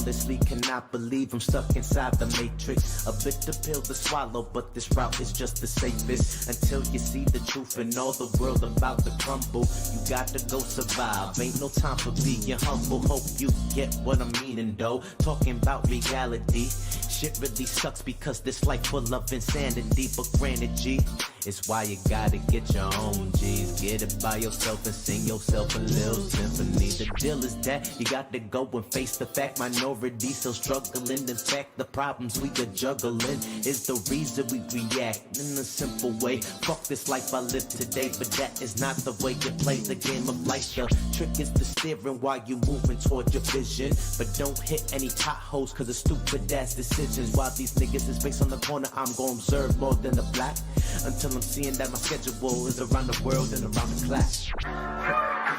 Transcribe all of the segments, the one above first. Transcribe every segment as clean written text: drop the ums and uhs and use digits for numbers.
honestly cannot believe I'm stuck inside the matrix. A bitter pill to swallow, but this route is just the safest. Until you see the truth and all the world about to crumble, you got to go survive. Ain't no time for being humble. Hope you get what I'm meaning though. Talking about reality, shit really sucks because this life full of insanity. But granted, G, it's why you gotta get your own G's. Get it by yourself and sing yourself a little symphony. The deal is that you got to go and face the fact minority still struggling. In fact, the problems we are juggling is the reason we react in a simple way. Fuck this life I live today, but that is not the way you play the game of life. The trick is the steering while you moving toward your vision, but don't hit any potholes cause of stupid ass decisions. While these niggas is based on the corner, I'm gonna observe more than the black until I'm seeing that my schedule is around the world and around the clock.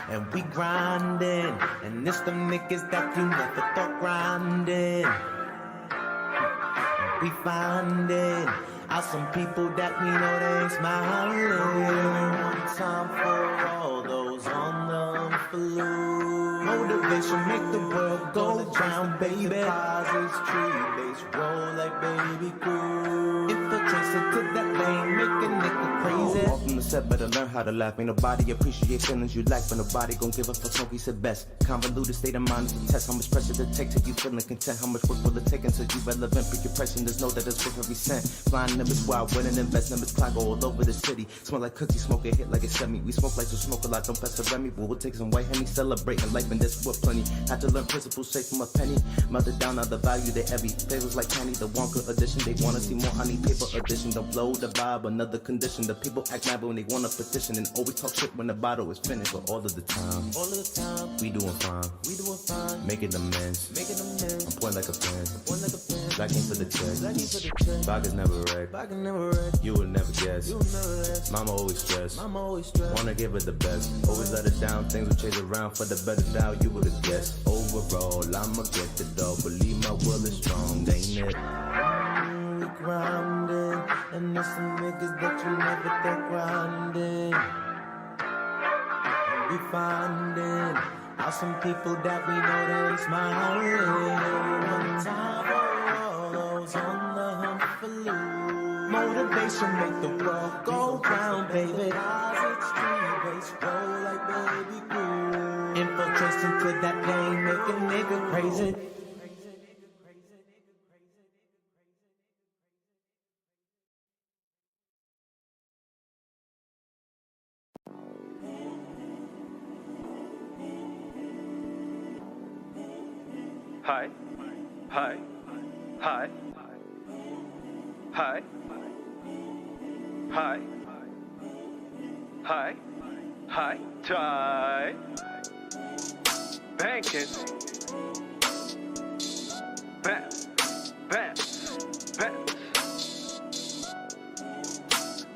And we grinding, and it's them niggas that you never thought grinding. And we finding out some people that we know they ain't smiling. One time for all those on the flu. Motivation make the world go round, baby. Posits, tree-based, roll like baby cool. Infiltrates into that lane, make a nigga crazy. Off from the set, better learn how to laugh. Ain't nobody appreciate feelings you lack, but nobody gon' give a fuck. Smokey said best. Convoluted state of mind is a test. How much pressure to take till you feeling content? How much work will it take until you relevant? Pick your pressure, just know that it's worth every cent. Flying numbers wild, winning invest numbers clock all over the city. Smell like cookies, smoke a hit like it's semi. We smoke like to smoke a lot, don't pass the Remy. But we'll take some white Henny, celebrating life and this with plenty. Had to learn principles straight from a penny. Melted down on the value they heavy. Favors like candy, the Wonka edition. They wanna see more, I need paper edition. Don't blow the vibe, another condition. The people act mad when they want a petition and always talk shit when the bottle is finished. But all of the time, we doing fine. Making amends. I'm point like a pen. Back into the check. Pockets never wreck. You will never guess. Mama always stressed. Wanna give her the best. Always let her down. Things will change around for the better now. You would've guessed. Overall, I'ma get the dough. Believe my will is strong, ain't it? We grinding, and there's some niggas that you never thought grinding. And we finding out some people that we know they ain't smiling. One time for all those on the hump for loot. Motivation make the world go round, baby. Posits, tree-based, roll like baby cool. Infiltration to that lane, make a nigga crazy. Hi, hi, hi, hi, hi, hi, hi, tie, banking, bounce, bounce, bounce,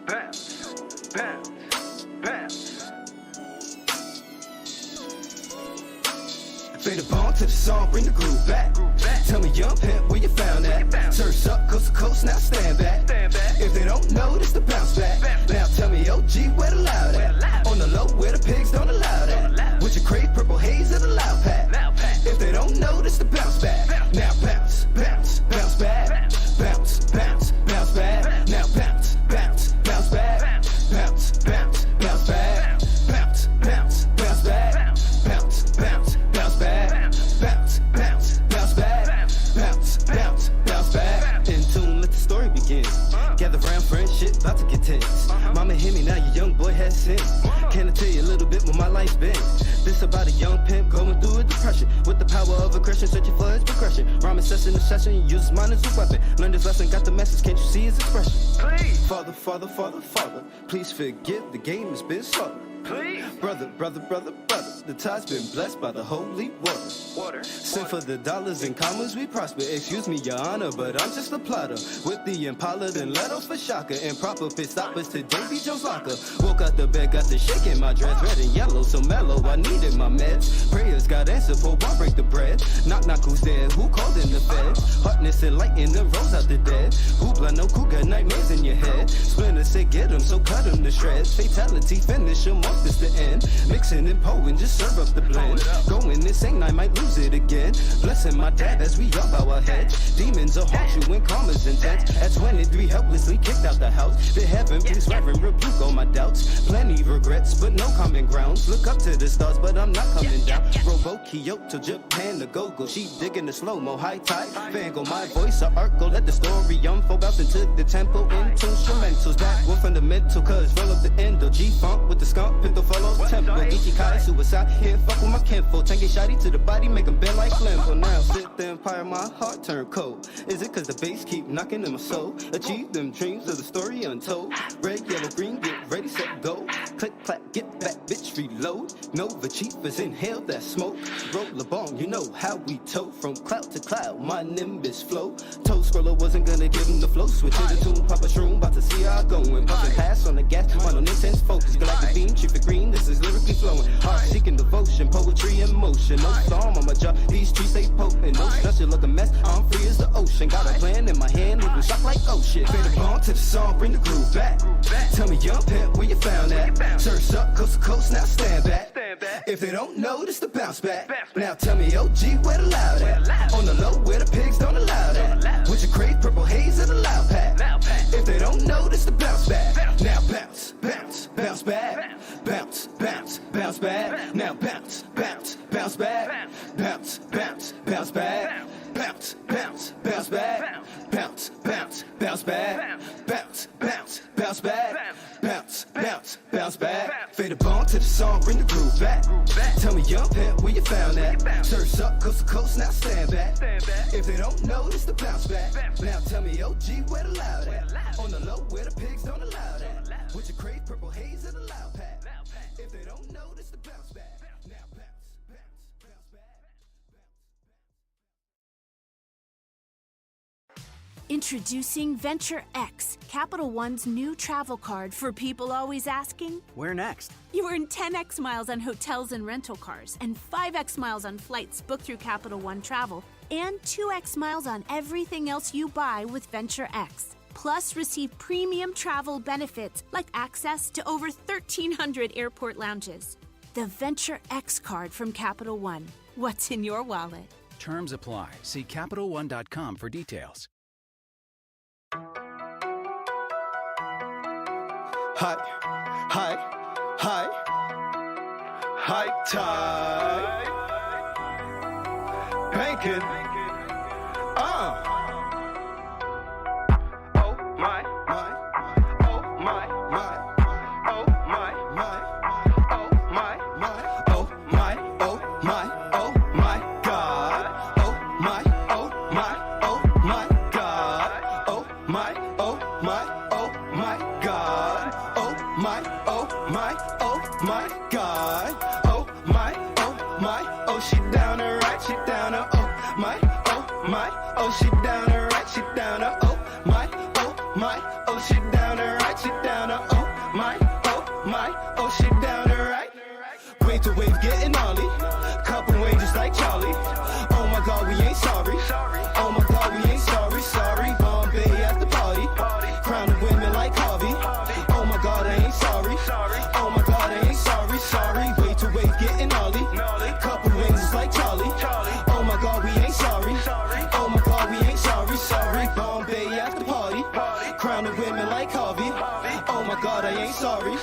bounce, bounce, bounce. Fade the ball to the song, bring the groove back. Tell me, young pimp, where you found that? Surf's up, coast to coast, now stand back. If they don't know, this the bounce back. Now tell me, OG, where the loud at? On the low, where the pigs don't allow that. With your crate, purple haze, and a loud pack. If they don't know, this the bounce back. Now bounce, bounce, bounce back. Bounce, bounce, bounce back. Now bounce, bounce, bounce back. Bounce, bounce, bounce back. Bounce, bounce, bounce back. Bounce, bounce, bounce back. Bounce, bounce, bounce back. Bounce, bounce, bounce back. In tune, let the story begin. Gather round, friends, shit about to get tense. Mama hit me, now your young boy has sense. Can I tell you a little bit what my life's been? This about a young pimp going through a depression. With the power of aggression, searching for his progression. Rhyming session to session, use mine as a weapon. Learn this lesson, got the message, can't you see his expression? Please, Father, Father, Father, Father, please forgive, the game has been slaughtered. please, Brother, brother, brother, brother, the tide's been blessed by the holy water. water. Send for the dollars and commas, we prosper. Excuse me, your honor, but I'm just a plotter. With the Impala, then let off a shocker. Improper pit stoppers to Davy Jones locker. Woke out the bed, got the shake in my dress. Red and yellow, so mellow, I needed my meds. Prayers got answered for why break the bread. Knock, knock, who's there? Who called in the feds? Hardness and lighting the rose out the dead. Hoopla, no cougar, nightmares in your head. Splinter said get 'em, so cut 'em to shreds. Fatality, finish 'em off, this the end. Mixing and pouring, just serve up the blend. Going insane, I might lose it again. Blessing my dad as we up our heads. Demons will haunt you when karma's intense. At 23, helplessly kicked out the house. The heaven, please reverend, rebuke all my doubts. Plenty regrets, but no common grounds. Look up to the stars, but I'm not coming down. Robo Kyoto, Japan, the go-go. She digging the slow-mo, high tide. Van Gogh, my voice, a art go. Let the story unfold. Out into the tempo, into instrumentals. Back with fundamental, cause roll up the endo. G-funk with the skunk, pinto follows. Tempo, Ichikai, suicide. Here, fuck with my kinfolk. Tank it shotty to the body, make them bend like limbo. Now, sit the empire, my heart turn cold. Is it cause the bass keep knocking in my soul? Achieve them dreams of the story untold. Red, yellow, green, get ready, set, go. Click, clap, get back, bitch, reload. Nova Chief is inhale that smoke. Roll a bong, you know how we tow. From cloud to cloud, my nimbus flow. Toe scroller wasn't gonna give him the flow. Switch to the tune, pop a shroom, about to see how I going. Puffin' pass on the gas, on intense focus. Galactic beam, traffic green, this is lyrically flowing. Heart seeking devotion, poetry in motion. No storm on my jaw, these trees stay potent. No stress, you look a mess, I'm free as the ocean. Got a plan in my hand, moving shock like oh shit. Fade a bond to the song, bring the groove back. Tell me young pimp, where you found that? Surf's up, coast to coast, now stand back. If they don't know, this the bounce back. Now tell me OG, where the loud at? On the low, where the pigs don't allow that. With your crave, purple haze of the loud pack. If they don't know, this the bounce back. Now bounce, bounce, bounce back. Bounce, bounce, bounce back. Now bounce, bounce, bounce back. Bounce, bounce, bounce back. Bounce, bounce, bounce back. Bounce, bounce, bounce back. Bounce, bounce, bounce back. Bounce, bounce, bounce back. Fade a bone to the song, bring the groove back. Tell me young pimp, where you found that? Surf's up, coast to coast, now stand back. If they don't know, this the bounce back. Now tell me OG, where the loud at? On the low, where the pigs don't allow that. With your crave, purple haze of the loud pack. If they don't know, this the bounce back. Now bounce, bounce, bounce back. Introducing Venture X, Capital One's new travel card for people always asking, Where next? you earn 10x miles on hotels and rental cars, and 5x miles on flights booked through Capital One Travel, and 2x miles on everything else you buy with Venture X. Plus, receive premium travel benefits like access to over 1,300 airport lounges. The Venture X card from Capital One. What's in your wallet? Terms apply. See CapitalOne.com for details. High, high, high, high tide. Banking. Oh my, oh my, oh my, oh my, oh my, oh my, oh my God. Oh my, oh my, oh my God. Oh my, oh my, oh my God. Oh my, oh my, oh my God. Oh my, oh she down the right, she down the oh my, oh she down the right, she down the oh my, oh she down the right, she down the oh my, oh she down the right. Wave to wave getting ollie, couple waves just like Charlie. Oh my God, we ain't sorry. Oh my God, we ain't sorry. Sorry, Bombay at the party. Crown of women like Harvey. Oh my God, I ain't sorry. Oh my God, I ain't sorry. Sorry, wave to wave getting ollie, couple wings just like Charlie. Oh my God, we ain't sorry. Oh my God, we ain't sorry. Sorry, Bombay at the party. Crown of women like Harvey. Oh my God, I ain't sorry.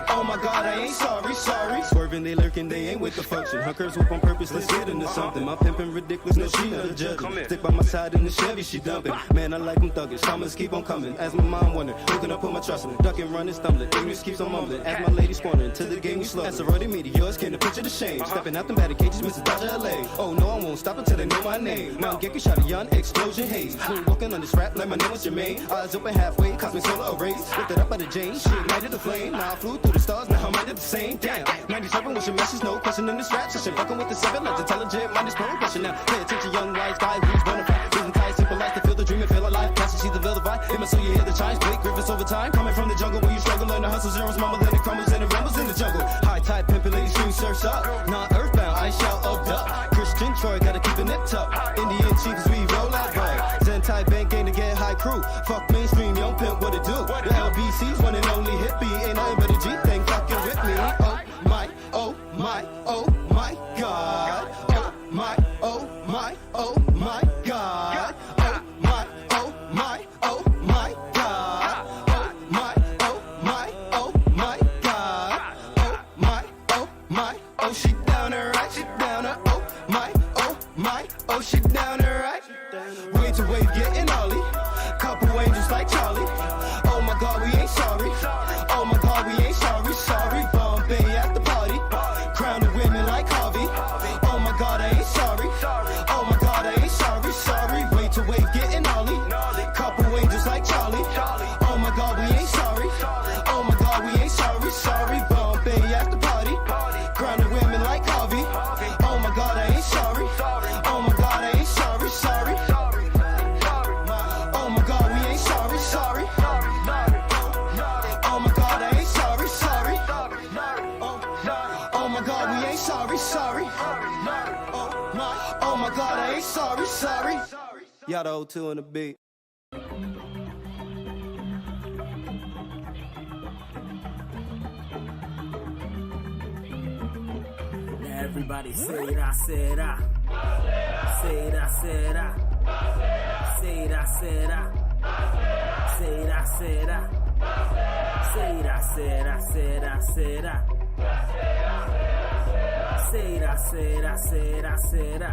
Oh my God, I ain't sorry. Sorry. Swerving, they lurking, they ain't with the function. Her curves whip on purpose, let's get into something. My pimpin' ridiculous, no, she not a judge. Stick by my side in the Chevy, she dumping. Man, I like them thuggin'. Summers keep on coming. As my mom wonder, who can I put my trust in? Ducking, running, stumbling. Ignorance keeps on mumbling. As my lady squandering, to the game we slow. As sorority meteors, can't picture the shame. Stepping out them batty cages, Mr. Dodger LA. Oh no, I won't stop until they know my name. Mount Gecko shot a young explosion haze. Walking on this rap like my name was Jermaine. Eyes open halfway, cosmic solar arrays. Lifted up by the Jane, she ignited the flame. Now I flew through the stars, now I'm at the same. Damn, 97 was your message, no question in this rap session. Fucking with the 7, like intelligent, minus progression. Now pay attention, young wise guy who's bonafide. Losing tight, simple life to feel the dream and feel alive. Plus you see the vilify, it must so you hear the chimes. Blake Griffiths over time, coming from the jungle where you struggle. Learn the hustle, zeros, mumble, then it crumbles and it rumbles in the jungle. High tide, pimpin' lady, stream surfs up. Not earthbound, I shout up duck. Christian Troy, gotta keep it nip tuck. Indian chiefs, we roll out right. Zen type bank gang to get high crew. Fuck mainstream, young pimp, what it do? The LBC's one and only hippie. Ain't nothing but a G thing fucking with me. Oh my, oh, she down her right, she down her, oh my, oh, she down her right. Wait to wave, getting ollie. Couple angels like Charlie. Oh my God, we ain't sorry. Oh my God, we ain't sorry. Sorry, Bombay at the party. Crown the women like Harvey. Oh my God, I ain't sorry. Oh my God, I ain't sorry. Sorry, wait to wave, getting ollie. Couple angels like Charlie. Oh my God, we ain't sorry. Oh my God, we ain't sorry. Sorry, Bombay at the party. Crown the women like Harvey. Oh my God, I ain't sorry. Oh my God, I ain't sorry. Sorry. Oh my God, we ain't sorry. Sorry. Oh my God, I ain't sorry. Sorry. Oh my God, we ain't sorry. Sorry. Oh my God, I ain't sorry. Sorry. Y'all the O2 in the beat. Everybody say it, I said I. Say it, I said I. Say it, I said I. Say it, I said I. Say it, I said I, said I, said I. Say it, I said I, said I, said I.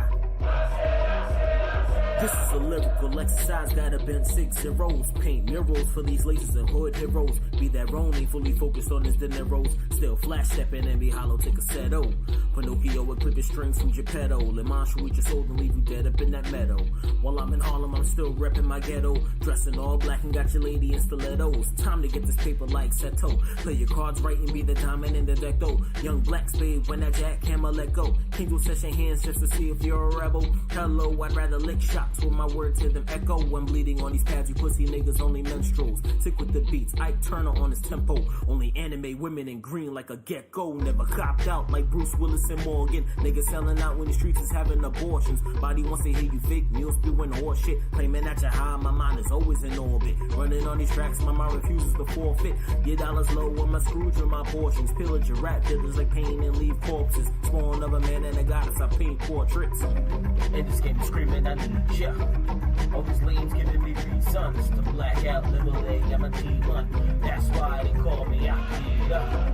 This is a lyrical exercise, gotta bend 6 zeros. Paint murals for these laces and hood heroes. Be that wrong, ain't fully focused on his dineros. Still flash stepping and be hollow, take a setto. Pinocchio with clipping strings from Geppetto. Le Mans with your soul and leave you dead up in that meadow. While I'm in Harlem, I'm still repping my ghetto. Dressing all black and got your lady in stilettos. Time to get this paper like Seto. Play your cards right and be the diamond in the deck though. Young black spade when that jackhammer let go. King will set your hands just to see if you're a rebel. Hello, I'd rather lick shots with my words to them echo. When bleeding on these pads, you pussy niggas only minstrels. Sick with the beats, Ike Turner on his tempo. Only anime women in green like a gecko. Never copped out like Bruce Willis and Morgan. Niggas selling out when the streets is having abortions. Body wants to hear you fake news, spewing horse shit. Claiming that you're high, my mind is always in orbit. Running on these tracks, my mind refuses to forfeit. Your dollars low on my Scrooge and my portions. Pillage your rap dealers like pain and leave corpses. Spawn of a man and a goddess, I paint portraits. And this game screaming, I need ya. All these lanes giving me reasons to black out, live away, I'm a G1. That's why they call me out.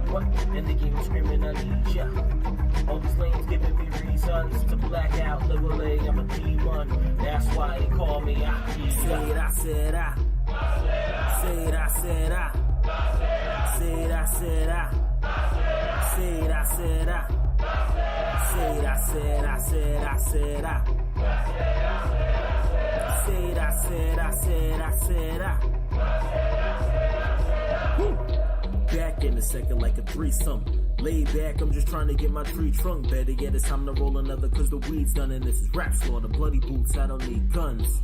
What? And the game screaming, I need ya. All these lanes giving me reasons to black out, live away, I'm a G1. That's why they call me out. Say it, I said I. Say it, I said I. Say it, I said I. Say it, I said I. Say it, I said I, said I, said I. Say it, I said I, said I, said I. Back in a second like a threesome. Lay back, I'm just trying to get my tree trunk. Better yet, it's time to roll another cause the weed's done. And this is rap slaughter, bloody boots, I don't need guns.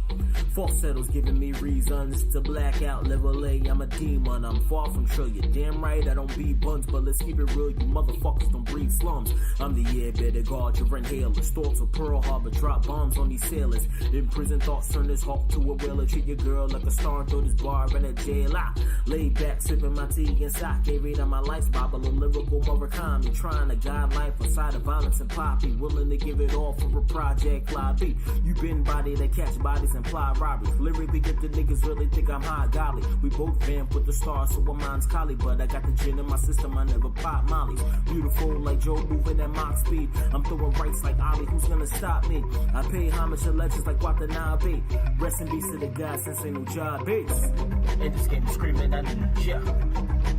Falsettos giving me reasons to black out, live lay, I'm a demon. I'm far from sure, you're damn right, I don't be buns. But let's keep it real, you motherfuckers don't breathe slums. I'm the air better guard, your inhalers. Thoughts of Pearl Harbor, drop bombs on these sailors. In prison, thoughts turn this hawk to a whaler. Treat your girl like a star and throw this bar in a jail. I lay back, sipping my tea and sake. Read on my life's Bible, a lyrical Murakami. Trying to guide life aside of violence and poppy. Willing to give it all for a project fly beat. You been body that catch bodies and fly robberies. Lyrically get the niggas really think I'm high golly. We both vamp with the stars, so my mind's collie. But I got the gin in my system, I never pop mollies. Beautiful like Joe moving at Mach speed. I'm throwing rights like Ali, who's gonna stop me? I pay homage to legends like Watanabe. Rest in peace to the guys since ain't no job base. And this game screaming, I need ya.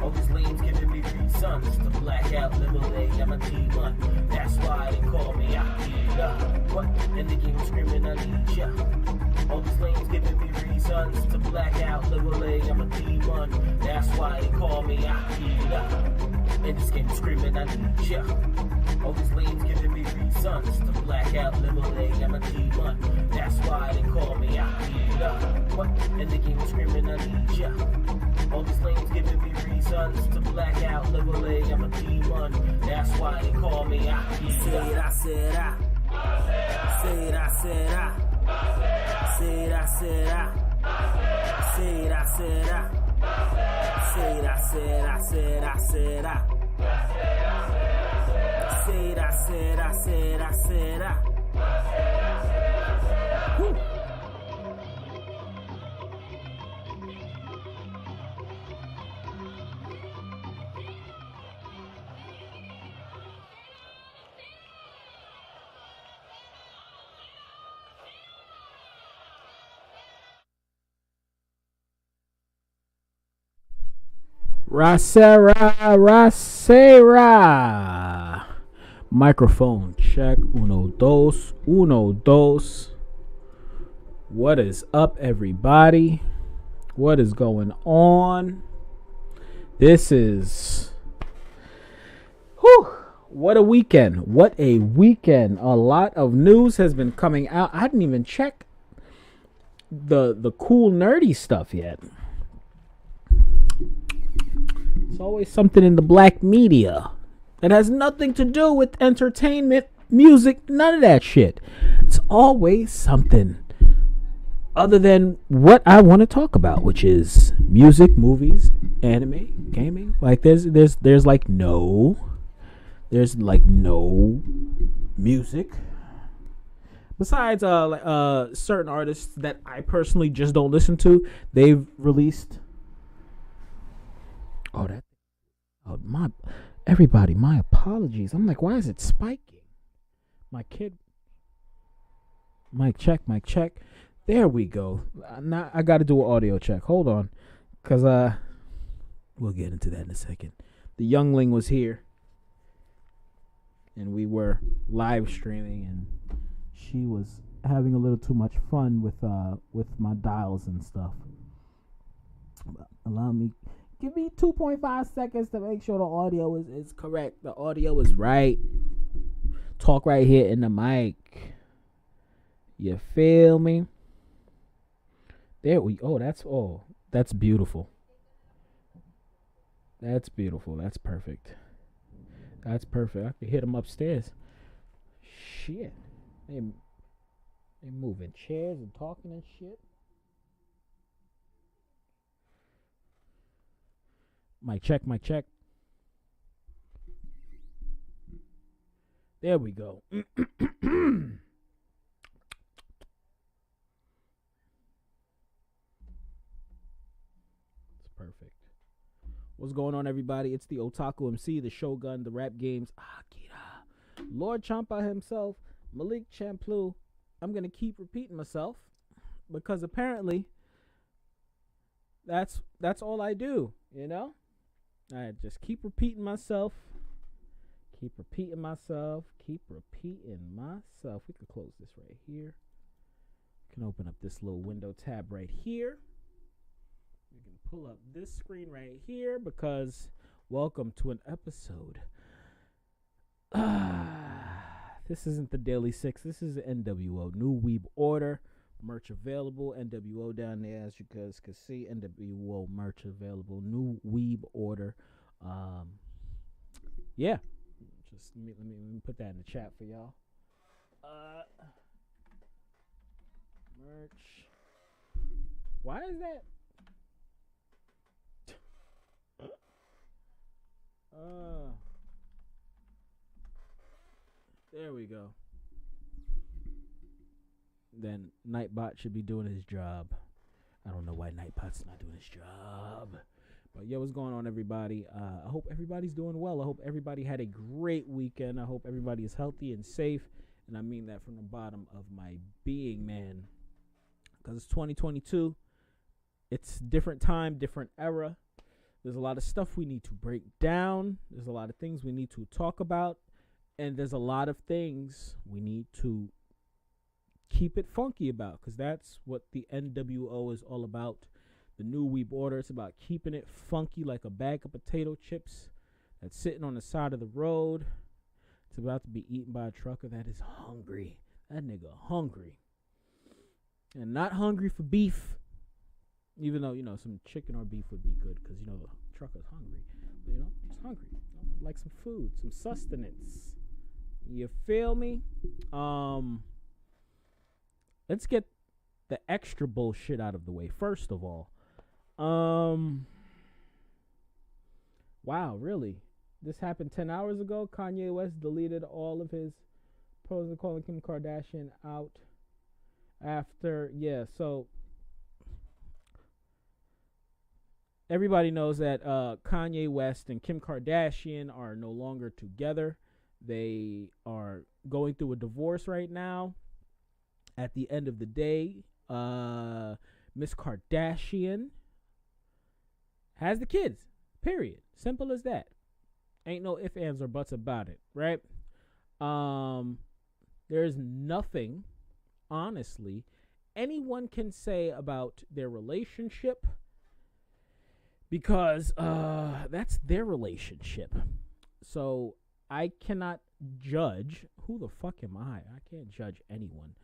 All these lanes giving me reasons to black out, live away, I'm a G1. That's why they call me out. What? And the game screaming, I need ya. All these lanes giving me reasons to black out, live away, I'm a G1. That's why they call me out. And this game screaming, I need ya. All these lanes giving me reasons to black out, live away, I'm a G1. That's why they call me out. What? And the game screaming, I need ya. All these lanes giving me reasons to black out, live away, I'm a G1. That's why they call me out. Say it, I said I. Say it, I said I. Say it, I said I. Say it, I said I. Say it, I said I, said I, said I. Say it, I said I, said I, said I. Woo. Rasera. Microphone check. Uno, dos. Uno, dos. What is up, everybody? What is going on? This is... Whew, what a weekend. What a weekend. A lot of news has been coming out. I didn't even check the cool nerdy stuff yet. It's always something in the black media that has nothing to do with entertainment, music, none of that shit. It's always something other than what I want to talk about, which is music, movies, anime, gaming. Like there's like no music besides certain artists that I personally just don't listen to. They've released everybody, my apologies. I'm like, why is it spiking? My kid. Mic check. There we go. Now I got to do an audio check. Hold on, cause we'll get into that in a second. The youngling was here, and we were live streaming, and she was having a little too much fun with my dials and stuff. Give me 2.5 seconds to make sure the audio is correct. The audio is right. Talk right here in the mic. You feel me? There we that's beautiful. That's beautiful. That's perfect. I can hit them upstairs. Shit. They moving chairs and talking and shit. Mic check. There we go. It's perfect. What's going on, everybody? It's the Otaku MC, the Shogun, the rap games, Akira, Lord Champa himself, Malik Champlu. I'm going to keep repeating myself because apparently that's all I do, you know? I just keep repeating myself. We could close this right here. We can open up this little window tab right here. We can pull up this screen right here because welcome to an episode. This isn't the Daily Six. This is the NWO. New Weeb Order. Merch available. NWO down there, as you guys can see. NWO merch available. New Weeb Order. Yeah. Just let me put that in the chat for y'all. Merch. Why is that? There we go. Then Nightbot should be doing his job. I don't know why Nightbot's not doing his job. But yeah, what's going on, everybody? I hope everybody's doing well. I hope everybody had a great weekend. I hope everybody is healthy and safe. And I mean that from the bottom of my being, man. Because it's 2022. It's different time, different era. There's a lot of stuff we need to break down. There's a lot of things we need to talk about. And there's a lot of things we need to keep it funky about, because that's what the NWO is all about. The New Weeb Order, it's about keeping it funky like a bag of potato chips that's sitting on the side of the road. It's about to be eaten by a trucker that is hungry. That nigga hungry. And not hungry for beef, even though, some chicken or beef would be good, because, the trucker's hungry. But, he's hungry. Like some food, some sustenance. You feel me? Let's get the extra bullshit out of the way first of all. Wow, really? This happened 10 hours ago? Kanye West deleted all of his posts calling Kim Kardashian out after, so everybody knows that Kanye West and Kim Kardashian are no longer together. They are going through a divorce right now. At the end of the day, Miss Kardashian has the kids. Period. Simple as that. Ain't no ifs, ands, or buts about it, right? There's nothing, honestly, anyone can say about their relationship because that's their relationship. So I cannot judge. Who the fuck am I? I can't judge anyone,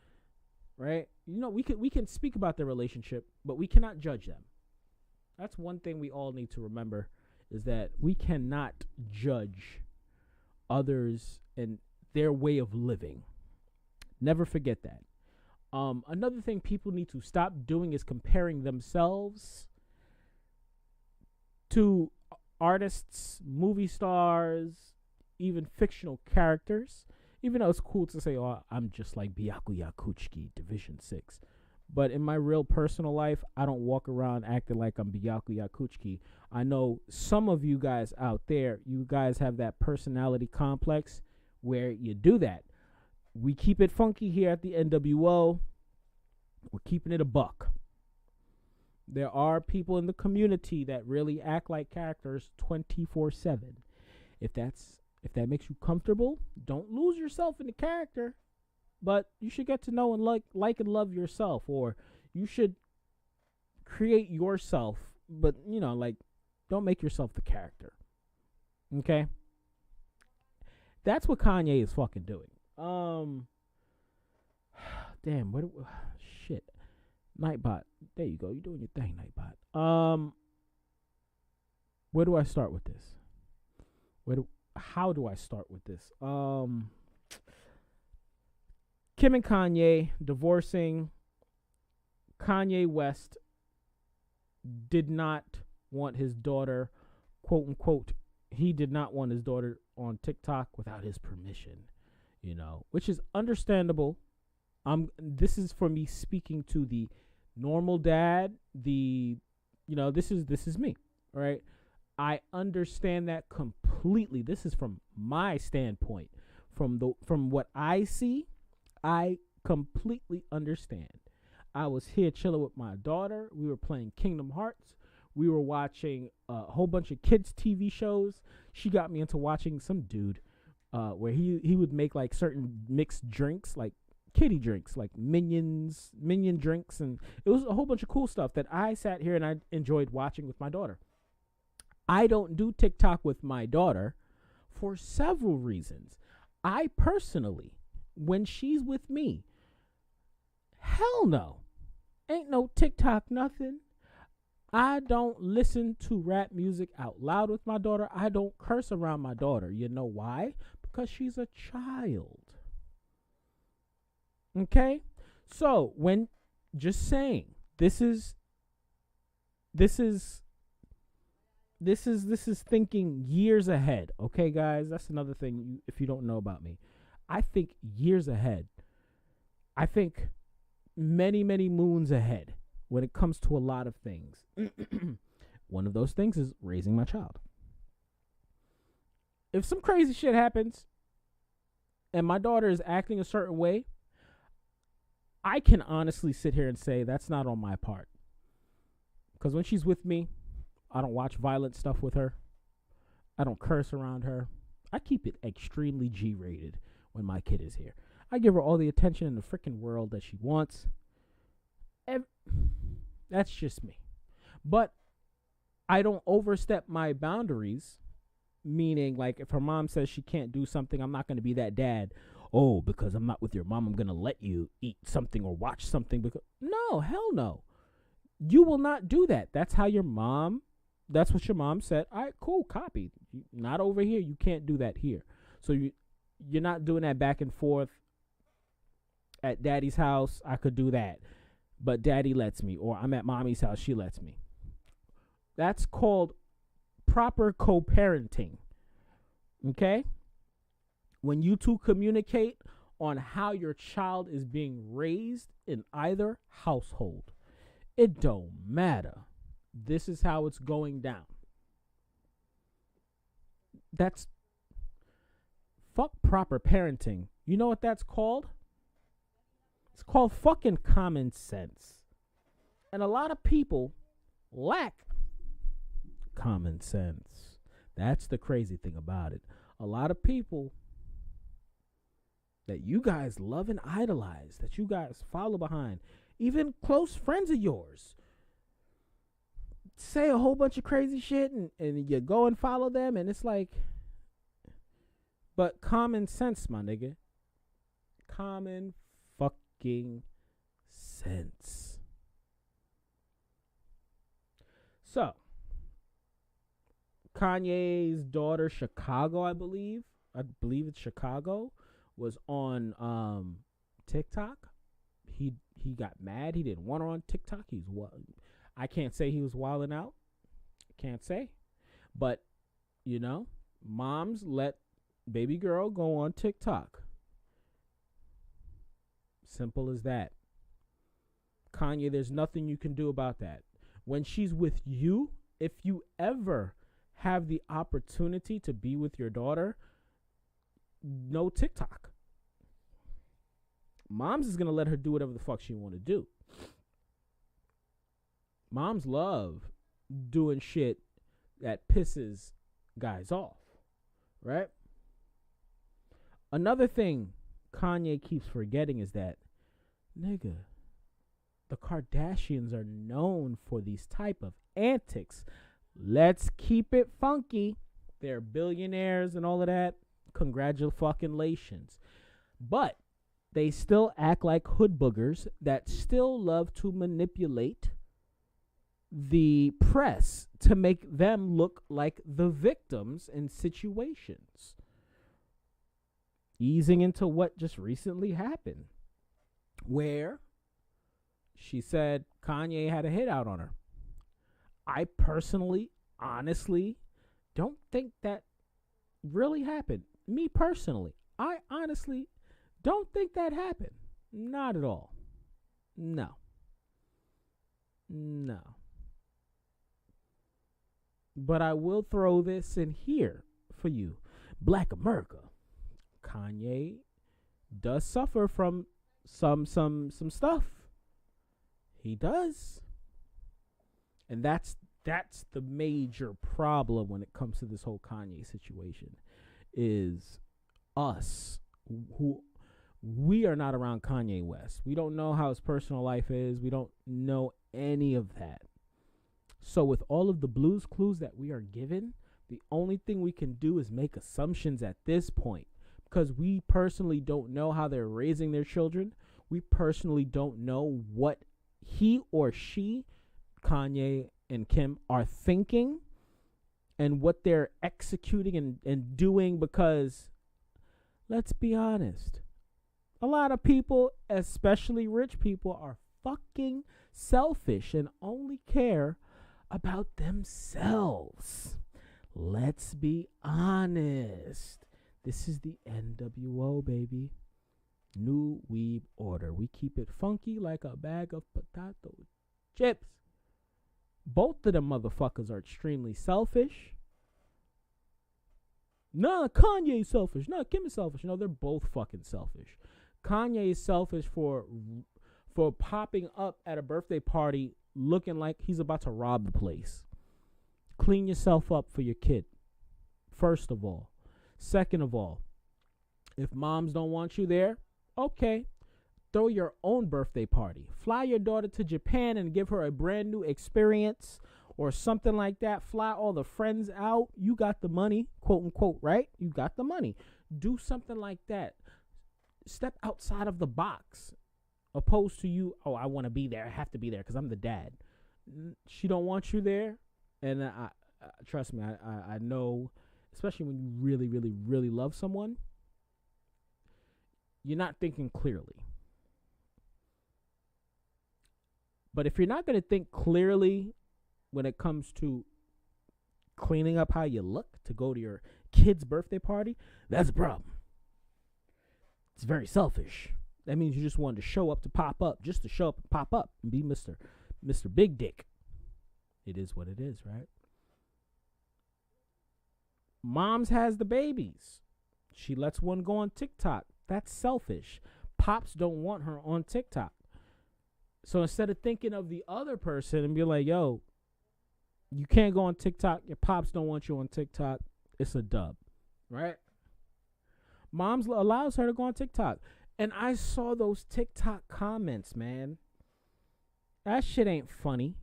right? We can speak about their relationship, but we cannot judge them. That's one thing we all need to remember, is that we cannot judge others and their way of living. Never forget that. Another thing people need to stop doing is comparing themselves to artists, movie stars, even fictional characters. Even though it's cool to say, oh, I'm just like Byakuya Kuchiki, Division 6. But in my real personal life, I don't walk around acting like I'm Byakuya Kuchiki. I know some of you guys out there, you guys have that personality complex where you do that. We keep it funky here at the NWO. We're keeping it a buck. There are people in the community that really act like characters 24/7. If that makes you comfortable, don't lose yourself in the character. But you should get to know and like and love yourself, or you should create yourself. But don't make yourself the character. Okay? That's what Kanye is fucking doing. Damn, shit. Nightbot. There you go. You're doing your thing, Nightbot. Where do I start with this? How do I start with this? Kim and Kanye divorcing. Kanye West did not want his daughter, quote unquote, he did not want his daughter on TikTok without his permission, which is understandable. This is for me speaking to the normal dad, this is me, right? I understand that completely. This is from my standpoint. From what I see, I completely understand. I was here chilling with my daughter. We were playing Kingdom Hearts. We were watching a whole bunch of kids' TV shows. She got me into watching some dude where he would make like certain mixed drinks, like kiddie drinks, like minion drinks. And it was a whole bunch of cool stuff that I sat here and I enjoyed watching with my daughter. I don't do TikTok with my daughter for several reasons. I personally, when she's with me, hell no. Ain't no TikTok nothing. I don't listen to rap music out loud with my daughter. I don't curse around my daughter. You know why? Because she's a child. Okay? So, just saying, this is thinking years ahead. Okay, guys? That's another thing if you don't know about me. I think years ahead. I think many, many moons ahead when it comes to a lot of things. One of those things is raising my child. If some crazy shit happens and my daughter is acting a certain way, I can honestly sit here and say that's not on my part. Because when she's with me, I don't watch violent stuff with her. I don't curse around her. I keep it extremely G-rated when my kid is here. I give her all the attention in the freaking world that she wants. That's just me. But I don't overstep my boundaries, meaning like if her mom says she can't do something, I'm not going to be that dad. Oh, because I'm not with your mom, I'm going to let you eat something or watch something. No, hell no. You will not do that. That's what your mom said. All right, cool, copy. Not over here. You can't do that here. So you're not doing that back and forth. At daddy's house, I could do that. But daddy lets me. Or I'm at mommy's house, she lets me. That's called proper co-parenting. Okay? When you two communicate on how your child is being raised in either household, it don't matter. This is how it's going down. That's fuck proper parenting. You know what that's called? It's called fucking common sense. And a lot of people lack common sense. That's the crazy thing about it. A lot of people that you guys love and idolize, that you guys follow behind, even close friends of yours, say a whole bunch of crazy shit and you go and follow them, and it's like, but common sense, my nigga. Common fucking sense. So, Kanye's daughter, Chicago, I believe it's Chicago, was on TikTok. He got mad. He didn't want her on TikTok. I can't say he was wilding out. I can't say. But, moms let baby girl go on TikTok. Simple as that. Kanye, there's nothing you can do about that. When she's with you, if you ever have the opportunity to be with your daughter, no TikTok. Moms is going to let her do whatever the fuck she want to do. Moms love doing shit that pisses guys off, right? Another thing Kanye keeps forgetting is that, nigga, the Kardashians are known for these type of antics. Let's keep it funky. They're billionaires and all of that. Congratulations. But they still act like hood boogers that still love to manipulate the press to make them look like the victims in situations. Easing into what just recently happened, where she said Kanye had a hit out on her. I personally, honestly, don't think that really happened. Me personally, I honestly don't think that happened. Not at all. No. But I will throw this in here for you. Black America. Kanye does suffer from some stuff. He does. And that's the major problem when it comes to this whole Kanye situation, is us who we are not around Kanye West. We don't know how his personal life is. We don't know any of that. So with all of the Blues Clues that we are given, the only thing we can do is make assumptions at this point, because we personally don't know how they're raising their children. We personally don't know what he or she, Kanye and Kim, are thinking and what they're executing and doing, because let's be honest, a lot of people, especially rich people, are fucking selfish and only care about themselves. Let's be honest. This is the NWO, baby. New Weeb order. We keep it funky like a bag of potato chips. Both of them motherfuckers are extremely selfish. Nah, Kanye's selfish. Nah, Kim is selfish. No, they're both fucking selfish. Kanye is selfish for popping up at a birthday party looking like he's about to rob the place. Clean yourself up for your kid, first of all. Second of all, if moms don't want you there, okay, throw your own birthday party. Fly your daughter to Japan and give her a brand new experience or something like that. Fly all the friends out. You got the money, quote unquote, right? You got the money. Do something like that. Step outside of the box. Opposed to you, oh, I want to be there. I have to be there because I'm the dad. She don't want you there. And I trust me, I know, especially when you really, really, really love someone, you're not thinking clearly. But if you're not going to think clearly when it comes to cleaning up how you look to go to your kid's birthday party, that's a problem. It's very selfish. That means you just wanted to show up to pop up, just to show up and pop up and be Mr. Big Dick. It is what it is, right? Moms has the babies. She lets one go on TikTok. That's selfish. Pops don't want her on TikTok. So instead of thinking of the other person and be like, yo, you can't go on TikTok. Your pops don't want you on TikTok. it's a dub, right? Mom's allows her to go on TikTok. And I saw those TikTok comments, man. That shit ain't funny.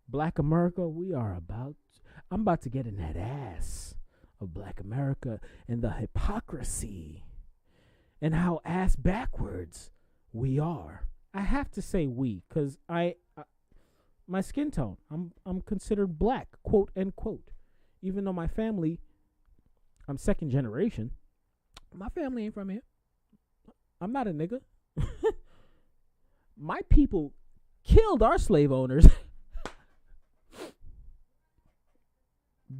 Black America, I'm about to get in that ass of Black America and the hypocrisy and how ass backwards we are. I have to say we, because my skin tone, I'm considered black, quote unquote. Even though my family, I'm second generation, my family ain't from here. I'm not a nigga. My people killed our slave owners.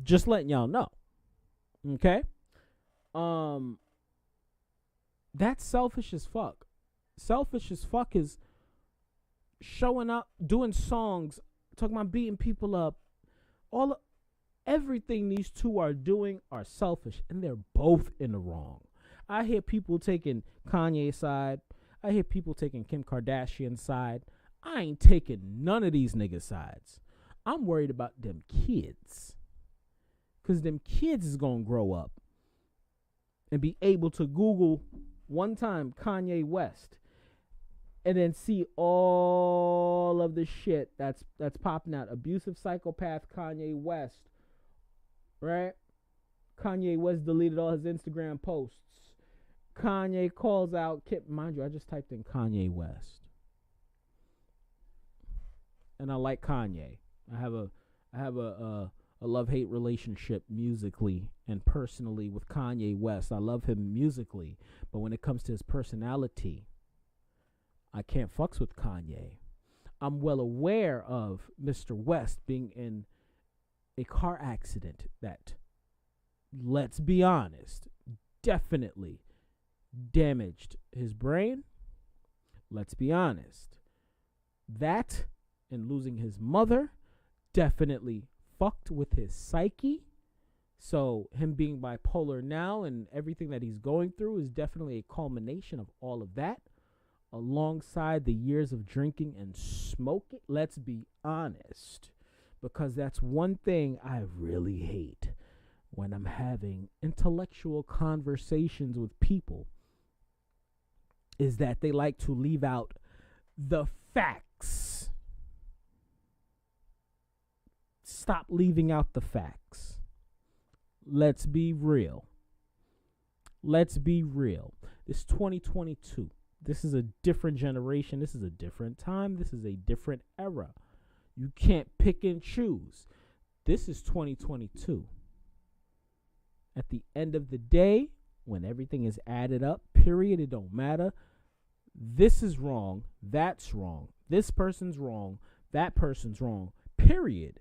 Just letting y'all know. Okay? That's selfish as fuck. Selfish as fuck is showing up, doing songs, talking about beating people up. Everything these two are doing are selfish, and they're both in the wrong. I hear people taking Kanye's side. I hear people taking Kim Kardashian's side. I ain't taking none of these niggas' sides. I'm worried about them kids. Because them kids is going to grow up and be able to Google one time Kanye West and then see all of the shit that's popping out. Abusive psychopath Kanye West, right? Kanye West deleted all his Instagram posts. Kanye calls out mind you, I just typed in Kanye West. And I like Kanye. I have a love-hate relationship musically and personally with Kanye West. I love him musically, but when it comes to his personality, I can't fucks with Kanye. I'm well aware of Mr. West being in a car accident that, let's be honest, definitely damaged his brain. Let's be honest. That and losing his mother definitely fucked with his psyche. So him being bipolar now and everything that he's going through is definitely a culmination of all of that, alongside the years of drinking and smoking. Let's be honest, because that's one thing I really hate when I'm having intellectual conversations with people, is that they like to leave out the facts. Stop leaving out the facts. Let's be real. Let's be real. It's 2022. This is a different generation. This is a different time. This is a different era. You can't pick and choose. This is 2022. At the end of the day, when everything is added up, period, it don't matter. This is wrong. That's wrong. This person's wrong. That person's wrong. Period.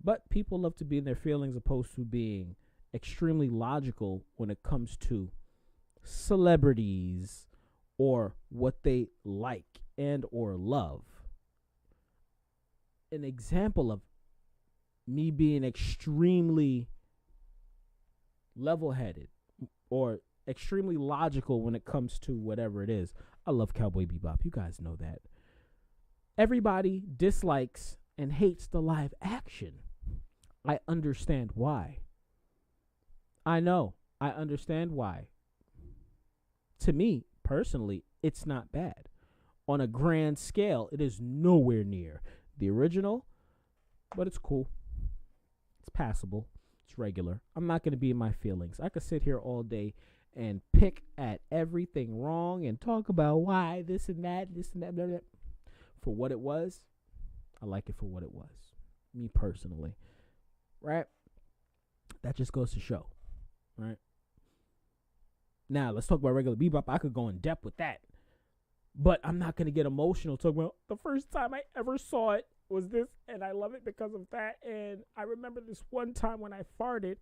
But people love to be in their feelings opposed to being extremely logical when it comes to celebrities or what they like and or love. An example of me being extremely level-headed or extremely logical when it comes to whatever it is. I love Cowboy Bebop. You guys know that. Everybody dislikes and hates the live action. I understand why. I know. I understand why. To me, personally, it's not bad. On a grand scale, it is nowhere near the original, but it's cool. It's passable. It's regular. I'm not going to be in my feelings. I could sit here all day and pick at everything wrong and talk about why this and that, blah, blah, blah. For what it was, I like it for what it was. Me personally. Right? That just goes to show. Right? Now, let's talk about regular Bebop. I could go in depth with that. But I'm not going to get emotional talking about the first time I ever saw it was this, and I love it because of that. And I remember this one time when I farted,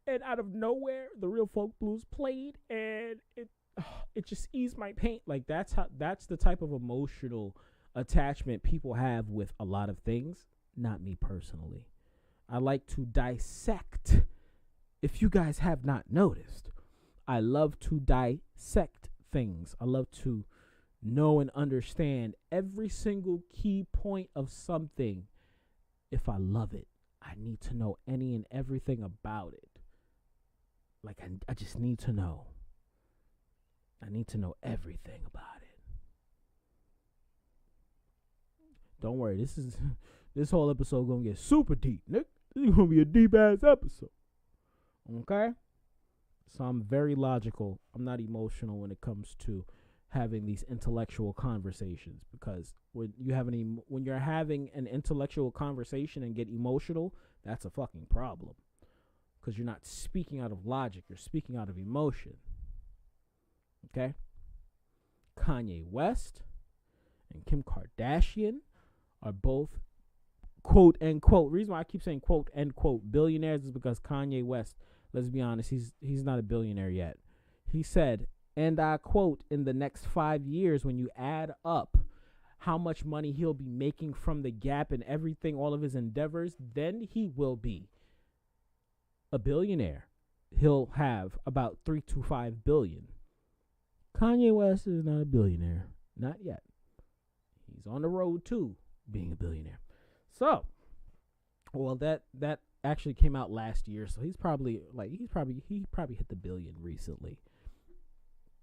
and out of nowhere, the Real Folk Blues played, and it just eased my pain. Like, that's the type of emotional attachment people have with a lot of things. Not me personally. I like to dissect. If you guys have not noticed, I love to dissect things. I love to know and understand every single key point of something if I love it. I need to know any and everything about it. Like, I just need to know. I need to know everything about it. Don't worry, this whole episode gonna get super deep, Nick. This is gonna be a deep ass episode. Okay? So I'm very logical. I'm not emotional when it comes to having these intellectual conversations, because when you're having an intellectual conversation and get emotional, that's a fucking problem. Because you're not speaking out of logic, you're speaking out of emotion. Okay? Kanye West and Kim Kardashian are both quote unquote, reason why I keep saying quote unquote billionaires is because Kanye West, let's be honest, he's not a billionaire yet. He said, and I quote, in the next 5 years, when you add up how much money he'll be making from the Gap and everything, all of his endeavors, then he will be a billionaire. He'll have about 3 to 5 billion. Kanye West is not a billionaire. Not yet. He's on the road to being a billionaire. So, well, that actually came out last year, so he probably hit the billion recently.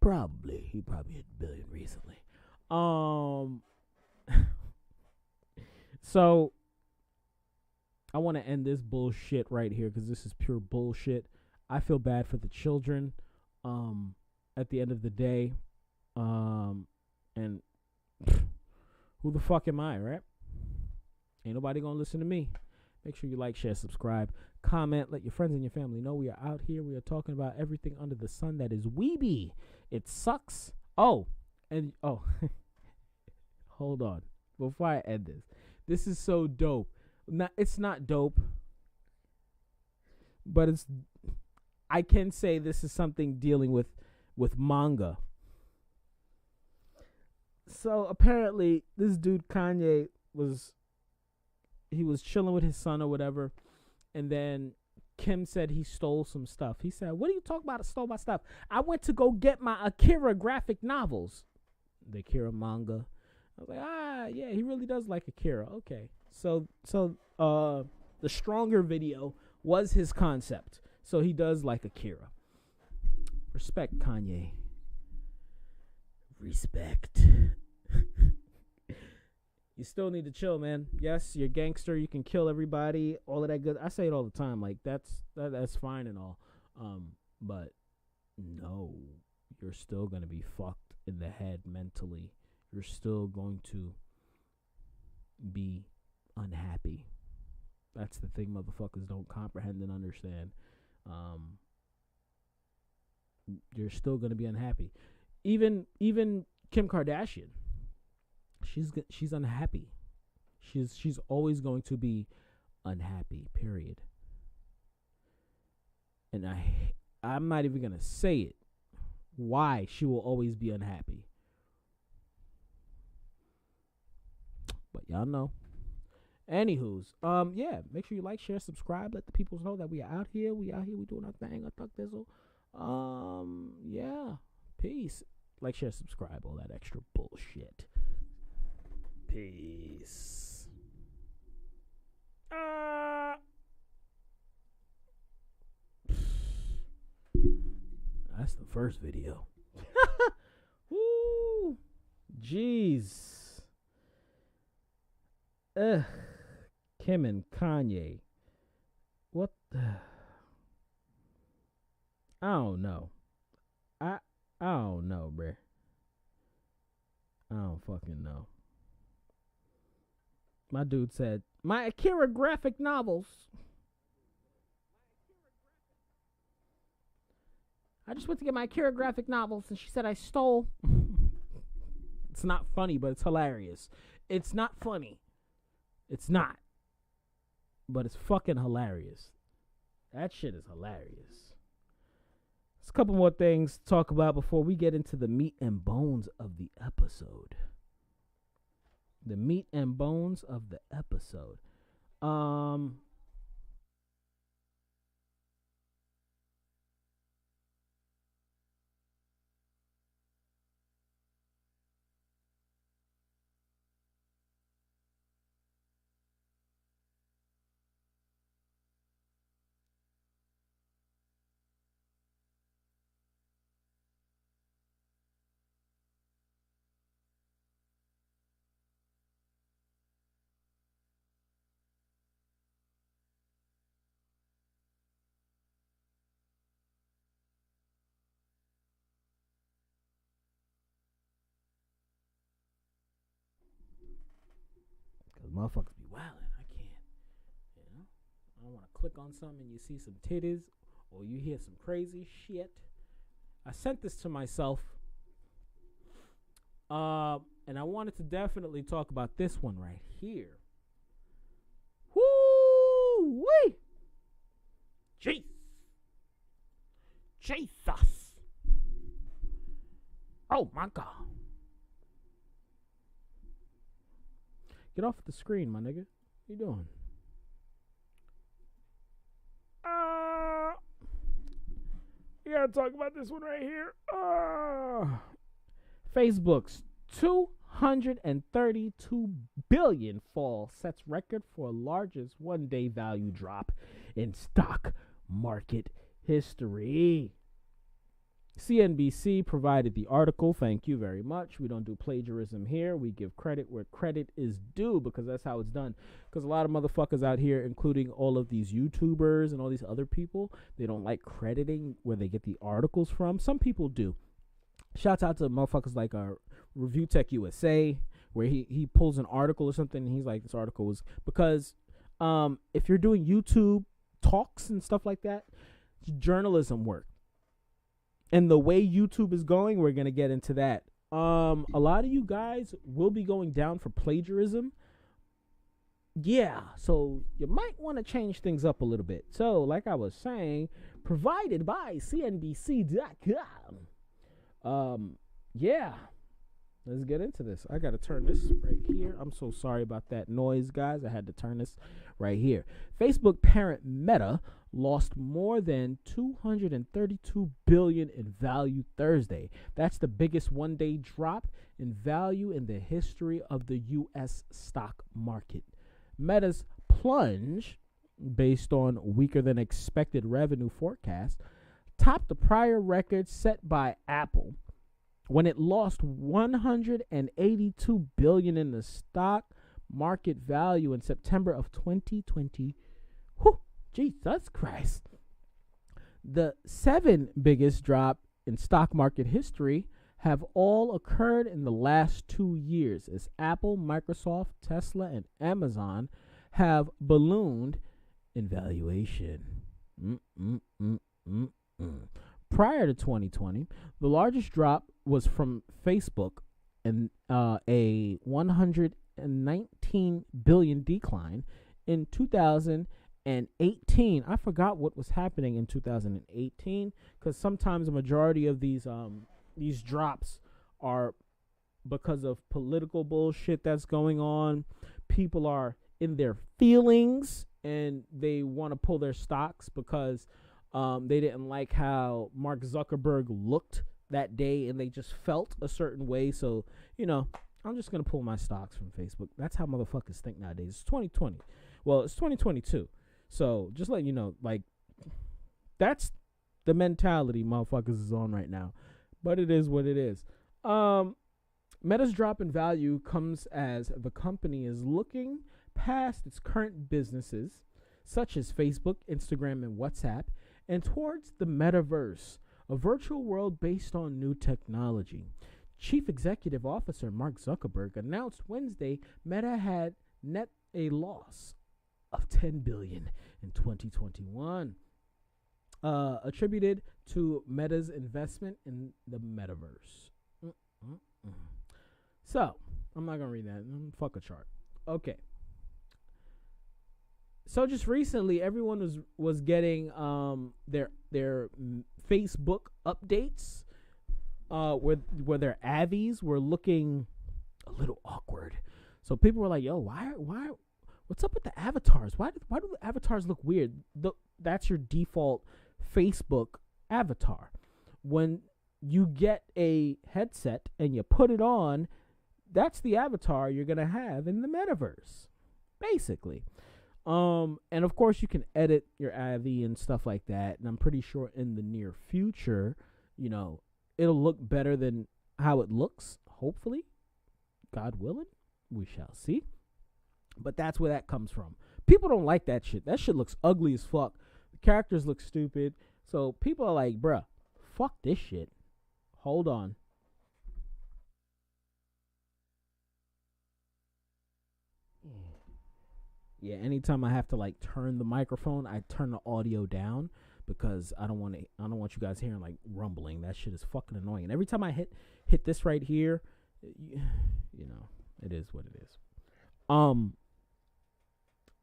He probably hit the billion recently. So I want to end this bullshit right here because this is pure bullshit. I feel bad for the children. At the end of the day, and who the fuck am I, right? Ain't nobody gonna listen to me. Make sure you like, share, subscribe, comment, let your friends and your family know we are out here. We are talking about everything under the sun that is weeby. It sucks. Hold on. Before I end this is so dope. It's not dope, but I can say this is something dealing with manga. So apparently this dude Kanye was chilling with his son or whatever, and then Kim said he stole some stuff. He said, "What are you talking about? I stole my stuff. I went to go get my Akira graphic novels." The Akira manga. I was like, yeah, he really does like Akira. Okay. So the stronger video was his concept. So he does like Akira. Respect, Kanye. Respect. You still need to chill, man. Yes, you're a gangster. You can kill everybody. All of that good. I say it all the time. Like, that's fine and all. But no, you're still going to be fucked in the head mentally. You're still going to be unhappy. That's the thing motherfuckers don't comprehend and understand. You're still going to be unhappy. Even Kim Kardashian, she's unhappy. She's always going to be unhappy, period. And I'm not even going to say it. Why she will always be unhappy. But y'all know. Anywho's, yeah, make sure you like, share, subscribe. Let the people know that we are out here. We doing our thing. I thought this'll. Yeah. Peace. Like, share, subscribe, all that extra bullshit. Peace. That's the first video. Woo. Jeez. Kim and Kanye. What the? I don't know. I don't know, bruh. I don't fucking know. My dude said, my Akira graphic novels. I just went to get my Akira graphic novels and she said I stole. It's not funny, but it's hilarious. It's not funny. It's not. But it's fucking hilarious. That shit is hilarious. There's a couple more things to talk about before we get into the meat and bones of the episode. The meat and bones of the episode. motherfuckers be wildin'. I can't, you know. I don't want to click on something and you see some titties or you hear some crazy shit. I sent this to myself. And I wanted to definitely talk about this one right here. Woo-wee! Jesus. Oh my God. Get off the screen, my nigga. What you doing? We gotta talk about this one right here. Facebook's 232 billion fall sets record for largest one-day value drop in stock market history. CNBC provided the article. Thank you very much. We don't do plagiarism here. We give credit where credit is due because that's how it's done. Because a lot of motherfuckers out here, including all of these YouTubers and all these other people, they don't like crediting where they get the articles from. Some people do. Shouts out to motherfuckers like Review Tech USA, where he pulls an article or something and he's like, this article was because if you're doing YouTube talks and stuff like that, it's journalism work. And the way YouTube is going, we're going to get into that. A lot of you guys will be going down for plagiarism. Yeah, so you might want to change things up a little bit. So, like I was saying, provided by CNBC.com. Yeah, let's get into this. I got to turn this right here. I'm so sorry about that noise, guys. I had to turn this right here. Facebook parent Meta lost more than $232 billion in value Thursday. That's the biggest one-day drop in value in the history of the U.S. stock market. Meta's plunge, based on weaker than expected revenue forecast, topped the prior record set by Apple when it lost $182 billion in the stock market value in September of 2020. Whew, Jesus Christ. The 7 biggest drop in stock market history have all occurred in the last 2 years as Apple, Microsoft, Tesla, and Amazon have ballooned in valuation. Prior to 2020, the largest drop was from Facebook and a $119 billion decline in 2018. I forgot what was happening in 2018 because sometimes a majority of these drops are because of political bullshit that's going on. People are in their feelings and they want to pull their stocks because they didn't like how Mark Zuckerberg looked that day and they just felt a certain way. So, you know, I'm just going to pull my stocks from Facebook. That's how motherfuckers think nowadays. It's 2020. Well, it's 2022. So just letting you know, like, that's the mentality motherfuckers is on right now. But it is what it is. Meta's drop in value comes as the company is looking past its current businesses, such as Facebook, Instagram, and WhatsApp, and towards the metaverse, a virtual world based on new technology. Chief Executive Officer Mark Zuckerberg announced Wednesday Meta had net a loss of $10 billion in 2021, attributed to Meta's investment in the metaverse. So, I'm not going to read that. Fuck a chart. Okay. So just recently, everyone was getting their Facebook updates, where their avies were looking a little awkward. So people were like, "Yo, why? What's up with the avatars? Why do the avatars look weird?" That's your default Facebook avatar. When you get a headset and you put it on, that's the avatar you're gonna have in the metaverse, basically. And of course you can edit your AVI and stuff like that. And I'm pretty sure in the near future, you know, it'll look better than how it looks. Hopefully, God willing, we shall see. But that's where that comes from. People don't like that shit. That shit looks ugly as fuck. The characters look stupid. So people are like, bruh, fuck this shit. Hold on. Yeah, anytime I have to like turn the microphone, I turn the audio down because I don't want you guys hearing like rumbling. That shit is fucking annoying. And every time I hit this right here, you know, it is what it is.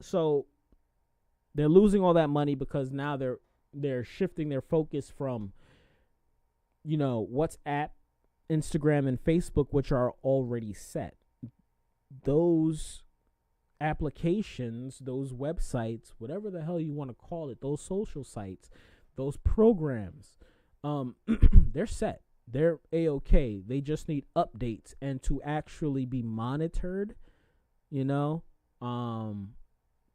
So they're losing all that money because now they're shifting their focus from, you know, WhatsApp, Instagram, and Facebook, which are already set. Those applications, those websites, whatever the hell you want to call it, those social sites, those programs, they're set. They're A-okay. They just need updates and to actually be monitored, you know.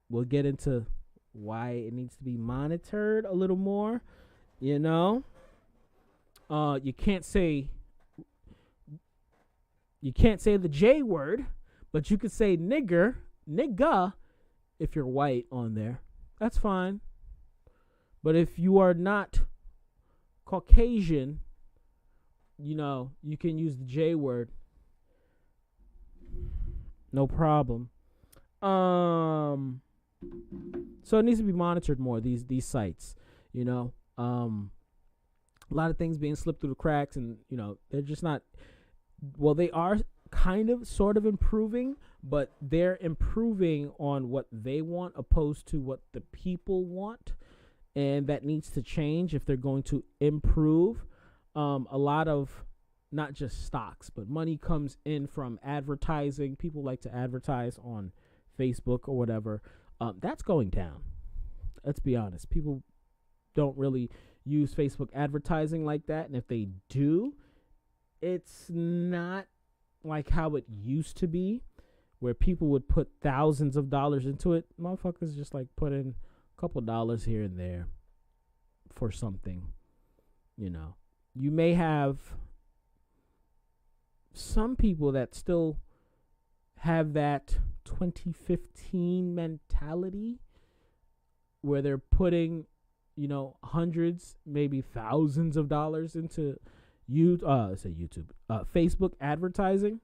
We'll get into why it needs to be monitored a little more, you know. You can't say the J word, but you could say nigga, if you're white on there. That's fine. But if you are not Caucasian, you know, you can use the J word. No problem. So it needs to be monitored more, these sites, you know. A lot of things being slipped through the cracks, and, you know, they're just not, well, they are kind of sort of improving, but they're improving on what they want opposed to what the people want, and that needs to change if they're going to improve. A lot of not just stocks, but money comes in from advertising. People like to advertise on Facebook or whatever. That's going down. Let's be honest. People don't really use Facebook advertising like that, and if they do, it's not like how it used to be, where people would put thousands of dollars into it. Motherfuckers just like put in a couple dollars here and there for something, you know. You may have some people that still have that 2015 mentality where they're putting, you know, hundreds, maybe thousands of dollars into Facebook advertising.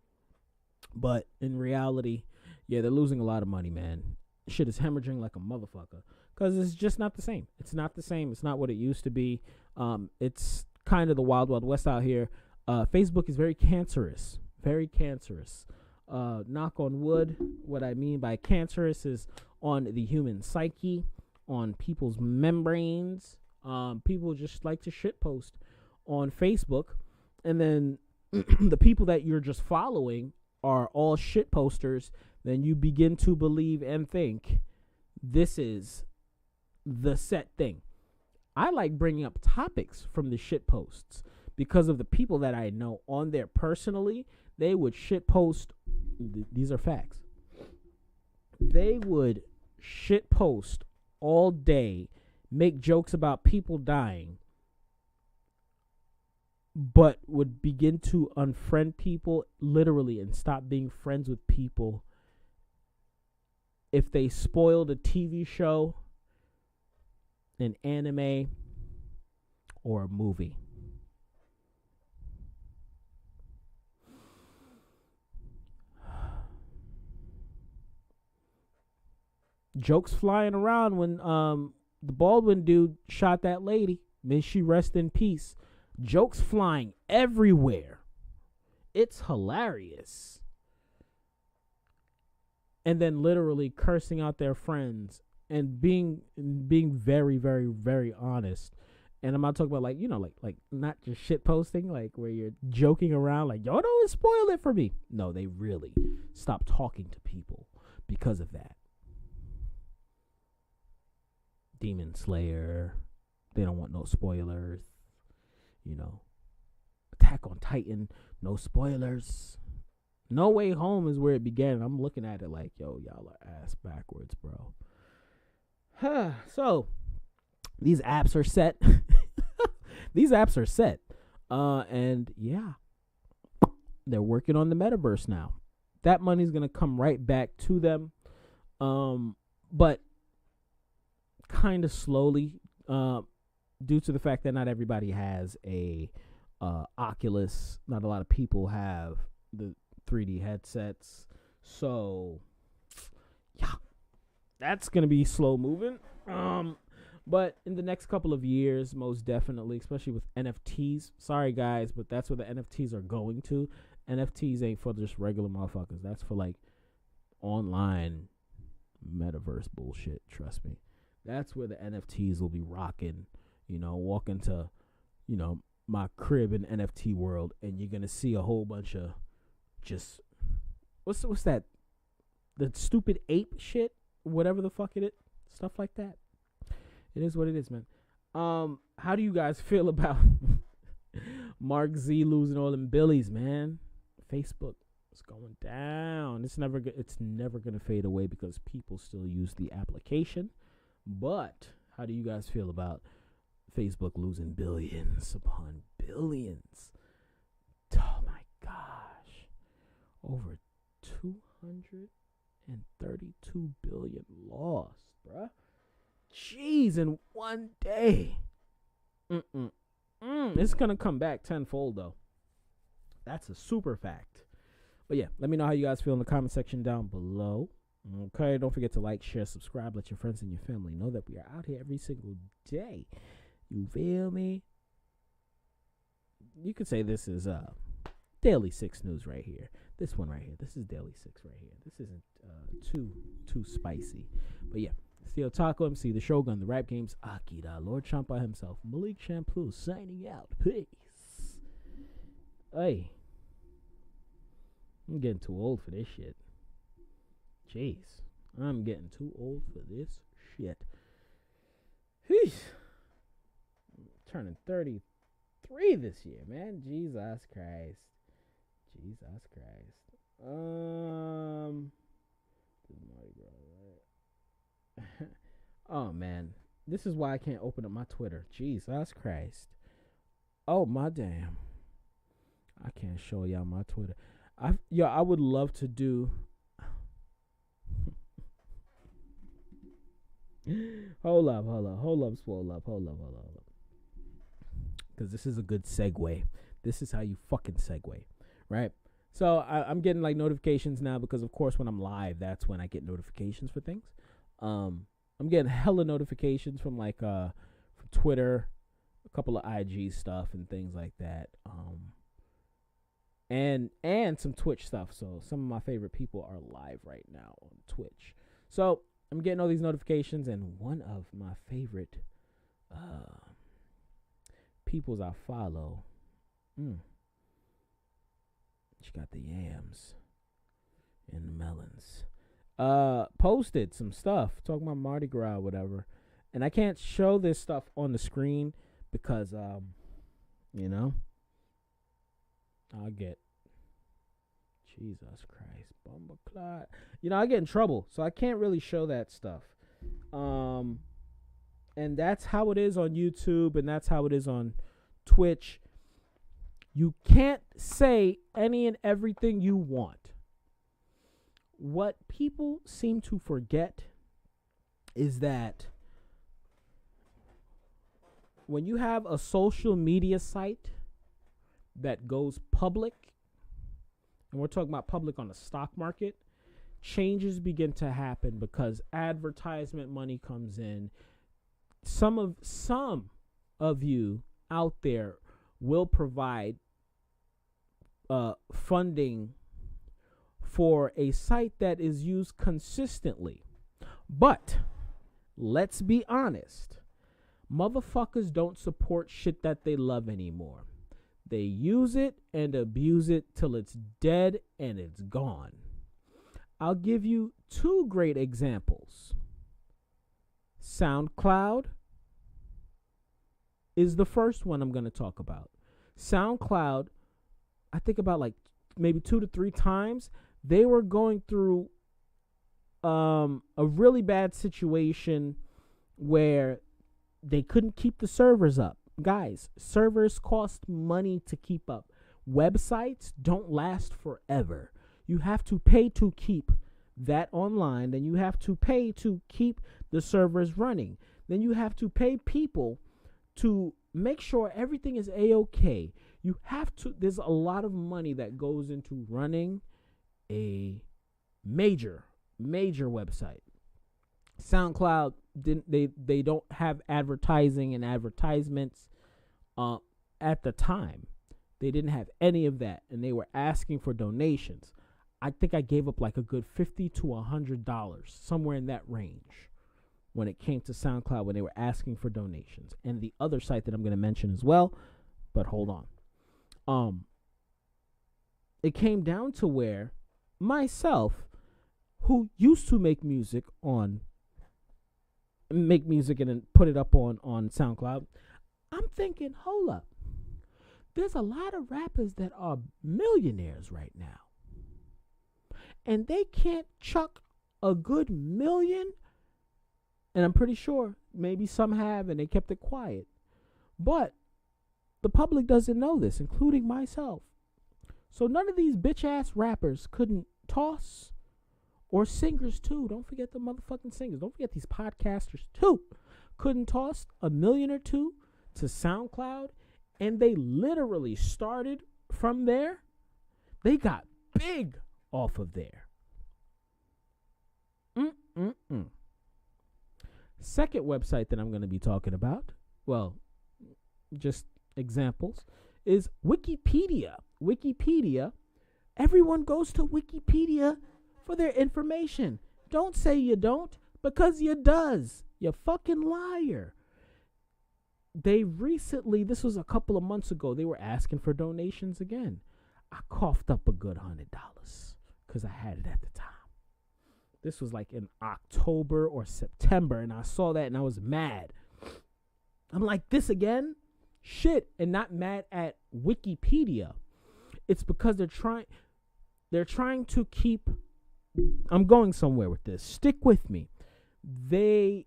But in reality, yeah, they're losing a lot of money, man. Shit is hemorrhaging like a motherfucker because it's just not the same. It's not the same. It's not what it used to be. It's kind of the wild, wild west out here. Facebook is very cancerous. Very cancerous. Knock on wood. What I mean by cancerous is on the human psyche, on people's membranes. People just like to shitpost on Facebook. And then the people that you're just following are all shit posters. Then you begin to believe and think this is the set thing. I like bringing up topics from the shit posts because of the people that I know on there personally. They would shit post. These are facts. They would shit post all day, make jokes about people dying, but would begin to unfriend people literally and stop being friends with people if they spoiled a TV show, an anime, or a movie. Jokes flying around when the Baldwin dude shot that lady. May she rest in peace. Jokes flying everywhere. It's hilarious. And then literally cursing out their friends and being very, very, very honest. And I'm not talking about like, you know, like not just shit posting, like where you're joking around like, yo, don't spoil it for me. No, they really stopped talking to people because of that. Demon Slayer. They don't want no spoilers. You know, Attack on Titan, no spoilers. No Way Home is where it began. I'm looking at it like, yo, y'all are ass backwards, bro. So, these apps are set. These apps are set. And yeah, they're working on the metaverse now. That money's going to come right back to them. But kind of slowly, due to the fact that not everybody has a Oculus. Not a lot of people have the 3D headsets. So, yeah, that's going to be slow moving. But in the next couple of years, most definitely, especially with NFTs. Sorry, guys, but that's where the NFTs are going to. NFTs ain't for just regular motherfuckers. That's for, like, online metaverse bullshit. Trust me. That's where the NFTs will be rocking. You know, walk into, you know, my crib in NFT world, and you're going to see a whole bunch of just, what's that? The stupid ape shit? Whatever the fuck it is. Stuff like that. It is what it is, man. How do you guys feel about Mark Z losing all them billies, man? Facebook is going down. It's never gonna fade away because people still use the application. But how do you guys feel about Facebook losing billions upon billions? Oh my gosh, over 232 billion lost, bruh. Jeez, in one day. It's going to come back tenfold, though. That's a super fact. But yeah, let me know how you guys feel in the comment section down below. Okay, don't forget to like, share, subscribe. Let your friends and your family know that we are out here every single day. You feel me? You could say this is Daily 6 News right here. This one right here. This is Daily 6 right here. This isn't too spicy. But yeah. Theo Taco MC, the Shogun, the Rap Games, Akira, Lord Champa himself, Malik Shampoo, signing out. Peace. Hey. I'm getting too old for this shit. Jeez. I'm getting too old for this shit. Heesh. I'm turning 33 this year, man. Jesus Christ. Jesus Christ. Oh man, this is why I can't open up my Twitter. Jesus Christ. Oh my damn. I can't show y'all my Twitter. I would love to do. Hold up, swole up. Because this is a good segue. This is how you fucking segue, right? So I'm getting like notifications now because of course when I'm live, that's when I get notifications for things. I'm getting hella notifications from like from Twitter, a couple of IG stuff and things like that. And some Twitch stuff. So some of my favorite people are live right now on Twitch. So I'm getting all these notifications, and one of my favorite peoples I follow. She got the yams and the melons. Posted some stuff talking about Mardi Gras or whatever, and I can't show this stuff on the screen because you know, I'll get Jesus Christ Bumbleclot. You know, I get in trouble, so I can't really show that stuff. And that's how it is on YouTube, and that's how it is on Twitch. You can't say any and everything you want. What people seem to forget is that when you have a social media site that goes public, and we're talking about public on the stock market, changes begin to happen because advertisement money comes in. Some of you out there will provide funding for a site that is used consistently. But let's be honest, motherfuckers don't support shit that they love anymore. They use it and abuse it till it's dead and it's gone. I'll give you two great examples. SoundCloud is the first one I'm going to talk about. SoundCloud, I think about like maybe 2 to 3 times, they were going through a really bad situation where they couldn't keep the servers up. Guys, servers cost money to keep up. Websites don't last forever. You have to pay to keep that online. Then you have to pay to keep the servers running. Then you have to pay people to make sure everything is A-okay. You have to, there's a lot of money that goes into running a major website. SoundCloud they don't have advertising and advertisements at the time. They didn't have any of that, and they were asking for donations. I think I gave up like a good $50 to $100, somewhere in that range, when it came to SoundCloud when they were asking for donations. And the other site that I'm going to mention as well, but hold on. It came down to where myself, who used to make music and then put it up on SoundCloud, I'm thinking, hold up. There's a lot of rappers that are millionaires right now, and they can't chuck a good million. And I'm pretty sure maybe some have, and they kept it quiet. But the public doesn't know this, including myself. So none of these bitch-ass rappers couldn't toss, or singers too. Don't forget the motherfucking singers. Don't forget these podcasters too. Couldn't toss $1 million or $2 million to SoundCloud. And they literally started from there. They got big off of there. Second website that I'm going to be talking about, well, just examples, is Wikipedia. Wikipedia. Everyone goes to Wikipedia for their information. Don't say you don't, because you does. You fucking liar. They recently, this was a couple of months ago, they were asking for donations again. I coughed up a good $100 because I had it at the time. This was like in October or September, and I saw that and I was mad. I'm like, this again? Shit. And not mad at Wikipedia. It's because they're trying to keep, I'm going somewhere with this. Stick with me. They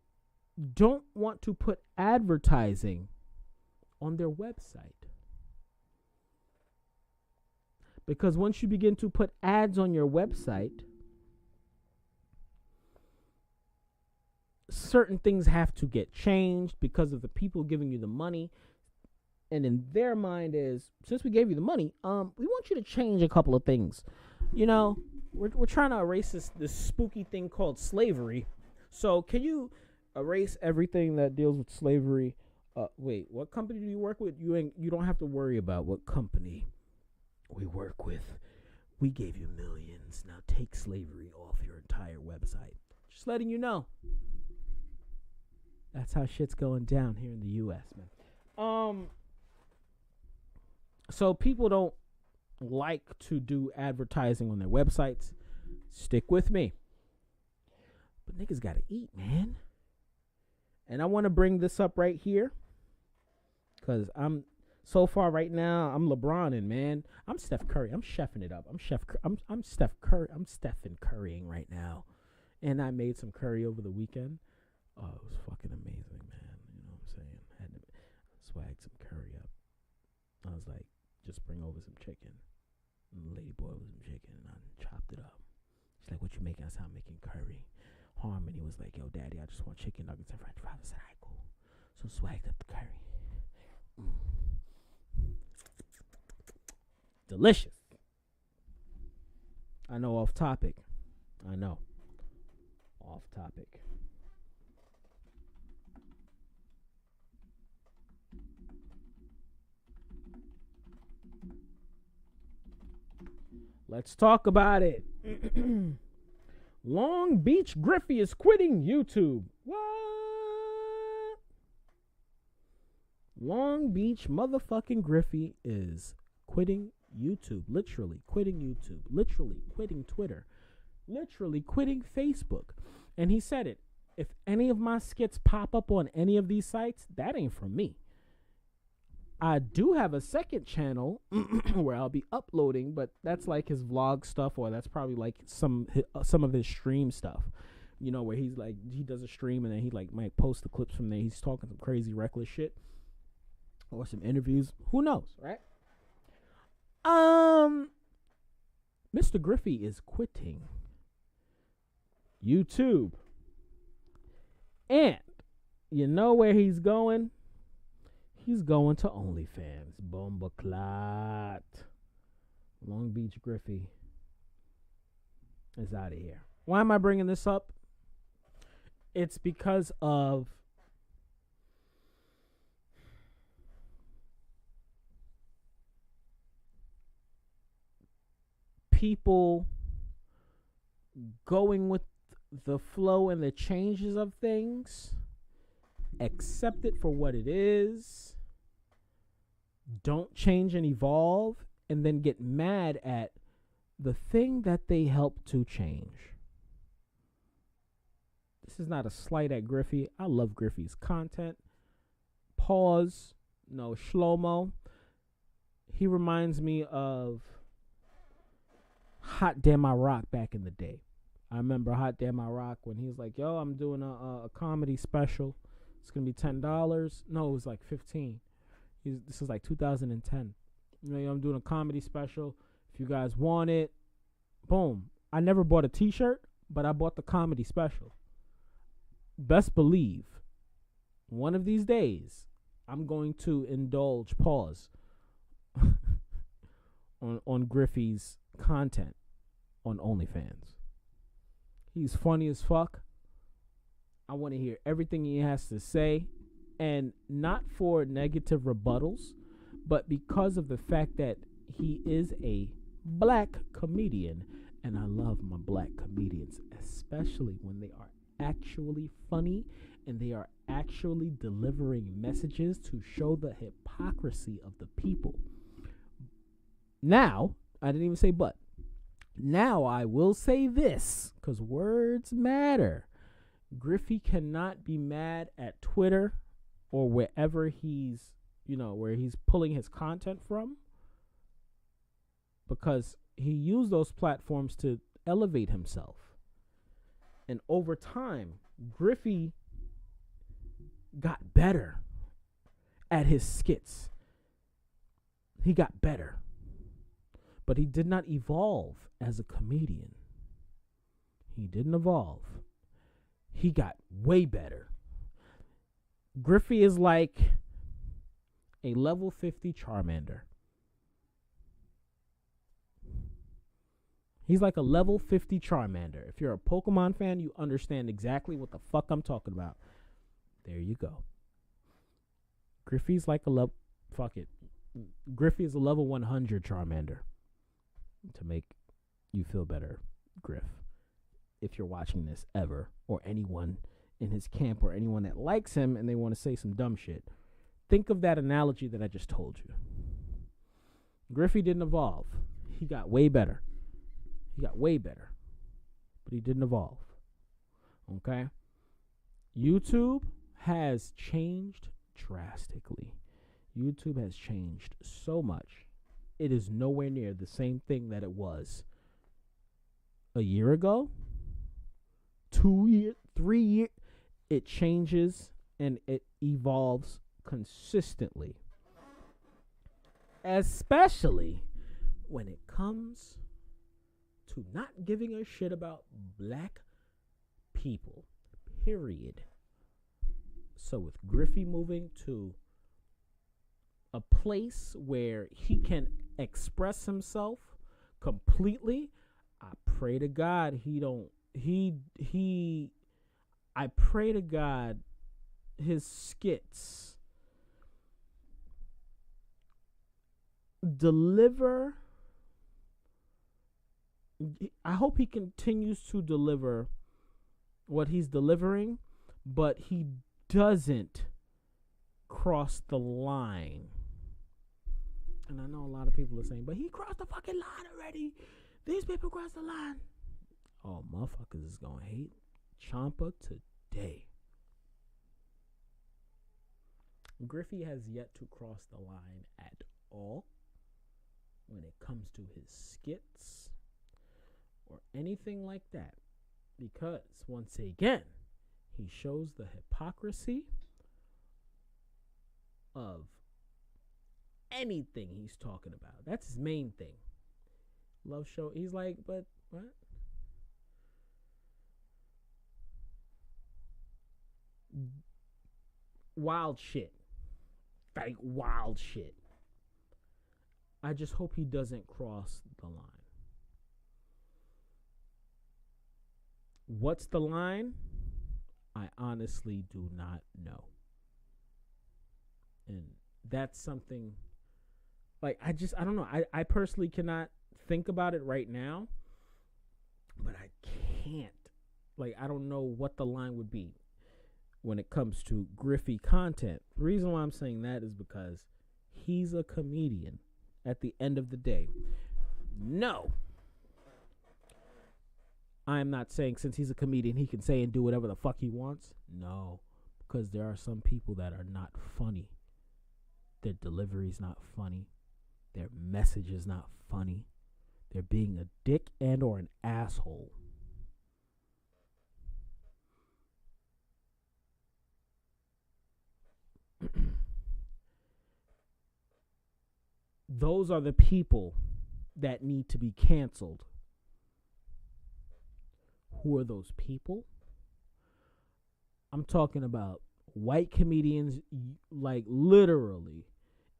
don't want to put advertising on their website. Because once you begin to put ads on your website, certain things have to get changed because of the people giving you the money. And in their mind is, since we gave you the money, we want you to change a couple of things. You know, we're trying to erase this spooky thing called slavery. So can you erase everything that deals with slavery? Wait, what company do you work with? You don't have to worry about what company we work with. We gave you millions. Now take slavery off your entire website. Just letting you know. That's how shit's going down here in the U.S., man. So people don't like to do advertising on their websites. Stick with me. But niggas gotta eat, man. And I want to bring this up right here, because so far right now, I'm LeBronin, man. I'm Steph Curry. I'm chefing it up. I'm Steph Curry. I'm Stephen Currying right now. And I made some curry over the weekend. Oh, it was fucking amazing, man. You know what I'm saying? Had to swag some curry up. I was like, just bring over some chicken. And the lady boiled some chicken, and I chopped it up. She's like, what you making? I said, I'm making curry. Harmony was like, yo, daddy, I just want chicken nuggets and french fries. I said, all right, cool. So swagged up the curry. Delicious. I know, off topic. I know. Off topic. Let's talk about it. Long Beach Griffey is quitting YouTube. What? Long Beach motherfucking Griffey is quitting YouTube. Literally quitting YouTube. Literally quitting Twitter. Literally quitting Facebook. And he said it. If any of my skits pop up on any of these sites, that ain't from me. I do have a second channel where I'll be uploading, but that's like his vlog stuff, or that's probably like some of his stream stuff, you know, where he's like, he does a stream and then he like might post the clips from there. He's talking some crazy reckless shit or some interviews. Who knows, right? Mr. Griffey is quitting YouTube, and you know where he's going? He's going to OnlyFans. Bomba clot. Long Beach Griffey is out of here. Why am I bringing this up? It's because of people going with the flow and the changes of things, accept it for what it is, don't change and evolve, and then get mad at the thing that they helped to change. This is not a slight at Griffey. I love Griffey's content. Pause. No, Shlomo. He reminds me of Hot Damn I Rock back in the day. I remember Hot Damn I Rock when he was like, yo, I'm doing a comedy special. It's going to be $10. No, it was like $15. This is like 2010. You know, I'm doing a comedy special. If you guys want it, boom. I never bought a t-shirt, but I bought the comedy special. Best believe, one of these days, I'm going to indulge, pause, on Griffey's content on OnlyFans. He's funny as fuck. I want to hear everything he has to say, and not for negative rebuttals, but because of the fact that he is a black comedian, and I love my black comedians, especially when they are actually funny and they are actually delivering messages to show the hypocrisy of the people. Now, I didn't even say but. Now I will say this, because words matter. Griffey cannot be mad at Twitter or wherever he's, where he's pulling his content from, because he used those platforms to elevate himself. And over time, Griffey got better at his skits. He got better. But he did not evolve as a comedian. He didn't evolve. He got way better. Griffey is like a level 50 Charmander. He's like a level 50 Charmander. If you're a Pokemon fan, you understand exactly what the fuck I'm talking about. There you go. Griffey's like a level... Fuck it. Griffey is a level 100 Charmander. To make you feel better, Griff. If you're watching this ever, or anyone in his camp, or anyone that likes him and they want to say some dumb shit, think of that analogy that I just told you. Griffey didn't evolve. He got way better. He got way better. But he didn't evolve. Okay? YouTube has changed drastically. YouTube has changed so much. It is nowhere near the same thing that it was a year ago, 2 years, 3 years. It changes and it evolves consistently. Especially when it comes to not giving a shit about black people. Period. So with Griffey moving to a place where he can express himself completely, I pray to God I pray to God his skits deliver. I hope he continues to deliver what he's delivering, but he doesn't cross the line. And I know a lot of people are saying, but he crossed the fucking line already. These people crossed the line. Oh, motherfuckers is gonna hate Champa today. Griffey has yet to cross the line at all when it comes to his skits or anything like that. Because, once again, he shows the hypocrisy of anything he's talking about. That's his main thing. Love show. He's like, but what? Wild shit. Like wild shit. I just hope he doesn't cross the line. What's the line? I honestly do not know. And that's something, like, I don't know. I personally cannot think about it right now, but I can't. Like, I don't know what the line would be when it comes to Griffey content. The reason why I'm saying that is because he's a comedian at the end of the day. No. I'm not saying since he's a comedian he can say and do whatever the fuck he wants. No. Because there are some people that are not funny. Their delivery's not funny. Their message is not funny. They're being a dick and or an asshole. Those are the people that need to be canceled. Who are those people? I'm talking about white comedians, like literally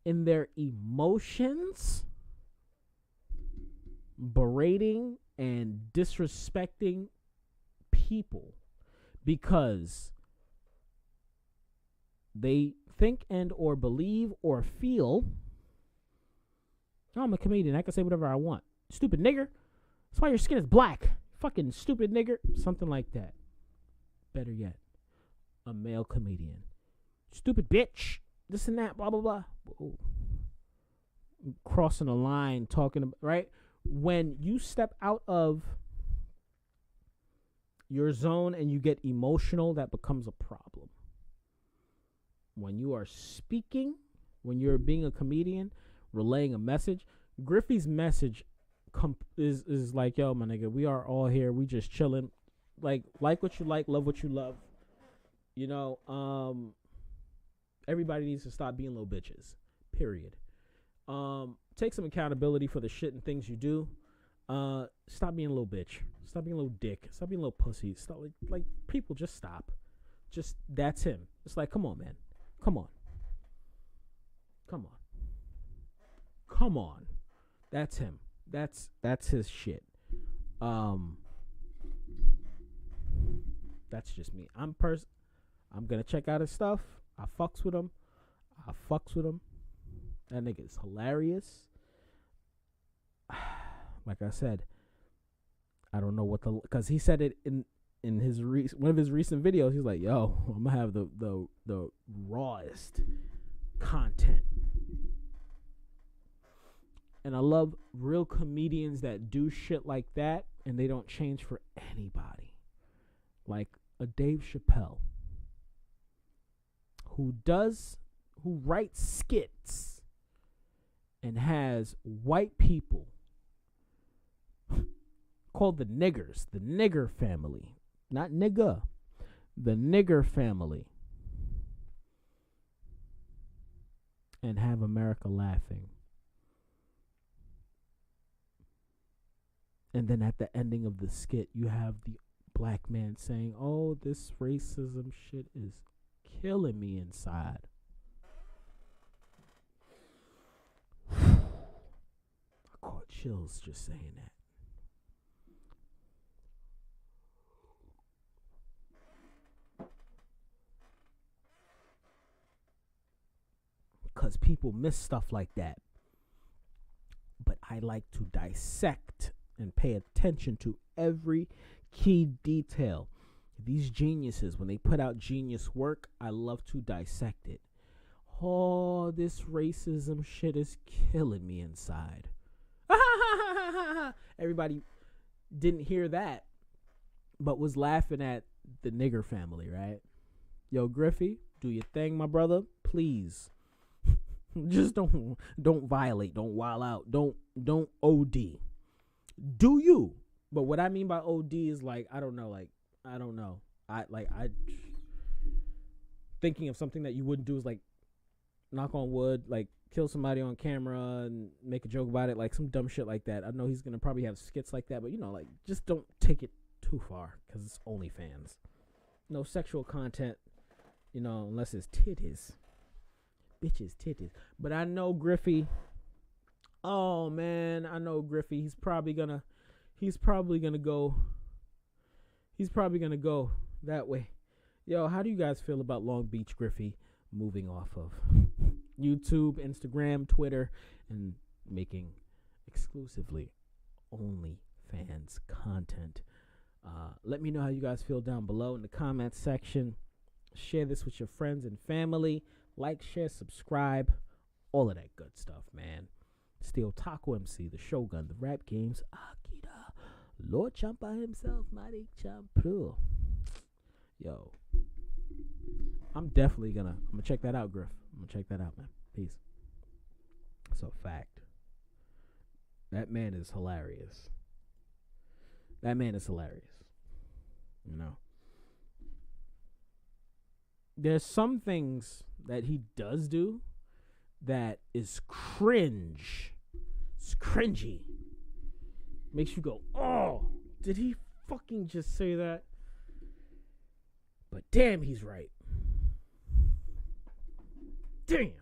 in their emotions, berating and disrespecting people because they think and or believe or feel, oh, I'm a comedian, I can say whatever I want. Stupid nigger. That's why your skin is black. Fucking stupid nigger. Something like that. Better yet, a male comedian. Stupid bitch. This and that, blah, blah, blah. Whoa. Crossing a line, talking about, right? When you step out of your zone and you get emotional, that becomes a problem. When you are speaking, when you're being a comedian, relaying a message, Griffey's message is like, yo, my nigga, we are all here. We just chilling. Like what you like, love what you love. You know, everybody needs to stop being little bitches. Period. Take some accountability for the shit and things you do. Stop being a little bitch. Stop being a little dick. Stop being a little pussy. Stop like people. Just stop. Just that's him. It's like, come on, man. Come on. Come on. Come on. That's him. That's his shit. That's just me. I'm gonna check out his stuff. I fucks with him. That nigga is hilarious. Like I said, I don't know what because he said it in his one of his recent videos. He's like, yo, I'm gonna have the rawest content. And I love real comedians that do shit like that and they don't change for anybody. Like a Dave Chappelle who writes skits and has white people called the niggers, the nigger family, not nigga, the nigger family, and have America laughing. And then at the ending of the skit, you have the black man saying, oh, this racism shit is killing me inside. I caught chills just saying that. Because people miss stuff like that. But I like to dissect and pay attention to every key detail. These geniuses, when they put out genius work, I love to dissect it. Oh, this racism shit is killing me inside. Everybody didn't hear that, but was laughing at the nigger family, right? Yo, Griffey, do your thing, my brother. Please. Just don't violate, don't wild out, don't OD. Do you? But what I mean by OD is like, I don't know. I thinking of something that you wouldn't do is like knock on wood, like kill somebody on camera and make a joke about it, like some dumb shit like that. I know he's gonna probably have skits like that, but like just don't take it too far because it's OnlyFans. No sexual content, unless it's titties. Bitches titties. But I know Griffey. Oh man, I know Griffey. He's probably gonna go that way. Yo, how do you guys feel about Long Beach Griffey moving off of YouTube, Instagram, Twitter, and making exclusively OnlyFans content? Let me know how you guys feel down below in the comments section. Share this with your friends and family. Like, share, subscribe, all of that good stuff, man. Still Taco MC, the Shogun, the rap games, Akira, Lord Champa himself, Mari Champru. Yo, I'm gonna check that out, Griff. I'm gonna check that out, man. Peace. It's a fact. That man is hilarious. That man is hilarious. You know, there's some things that he does do that is cringe. It's cringy. Makes you go, oh, did he fucking just say that? But damn, he's right. Damn.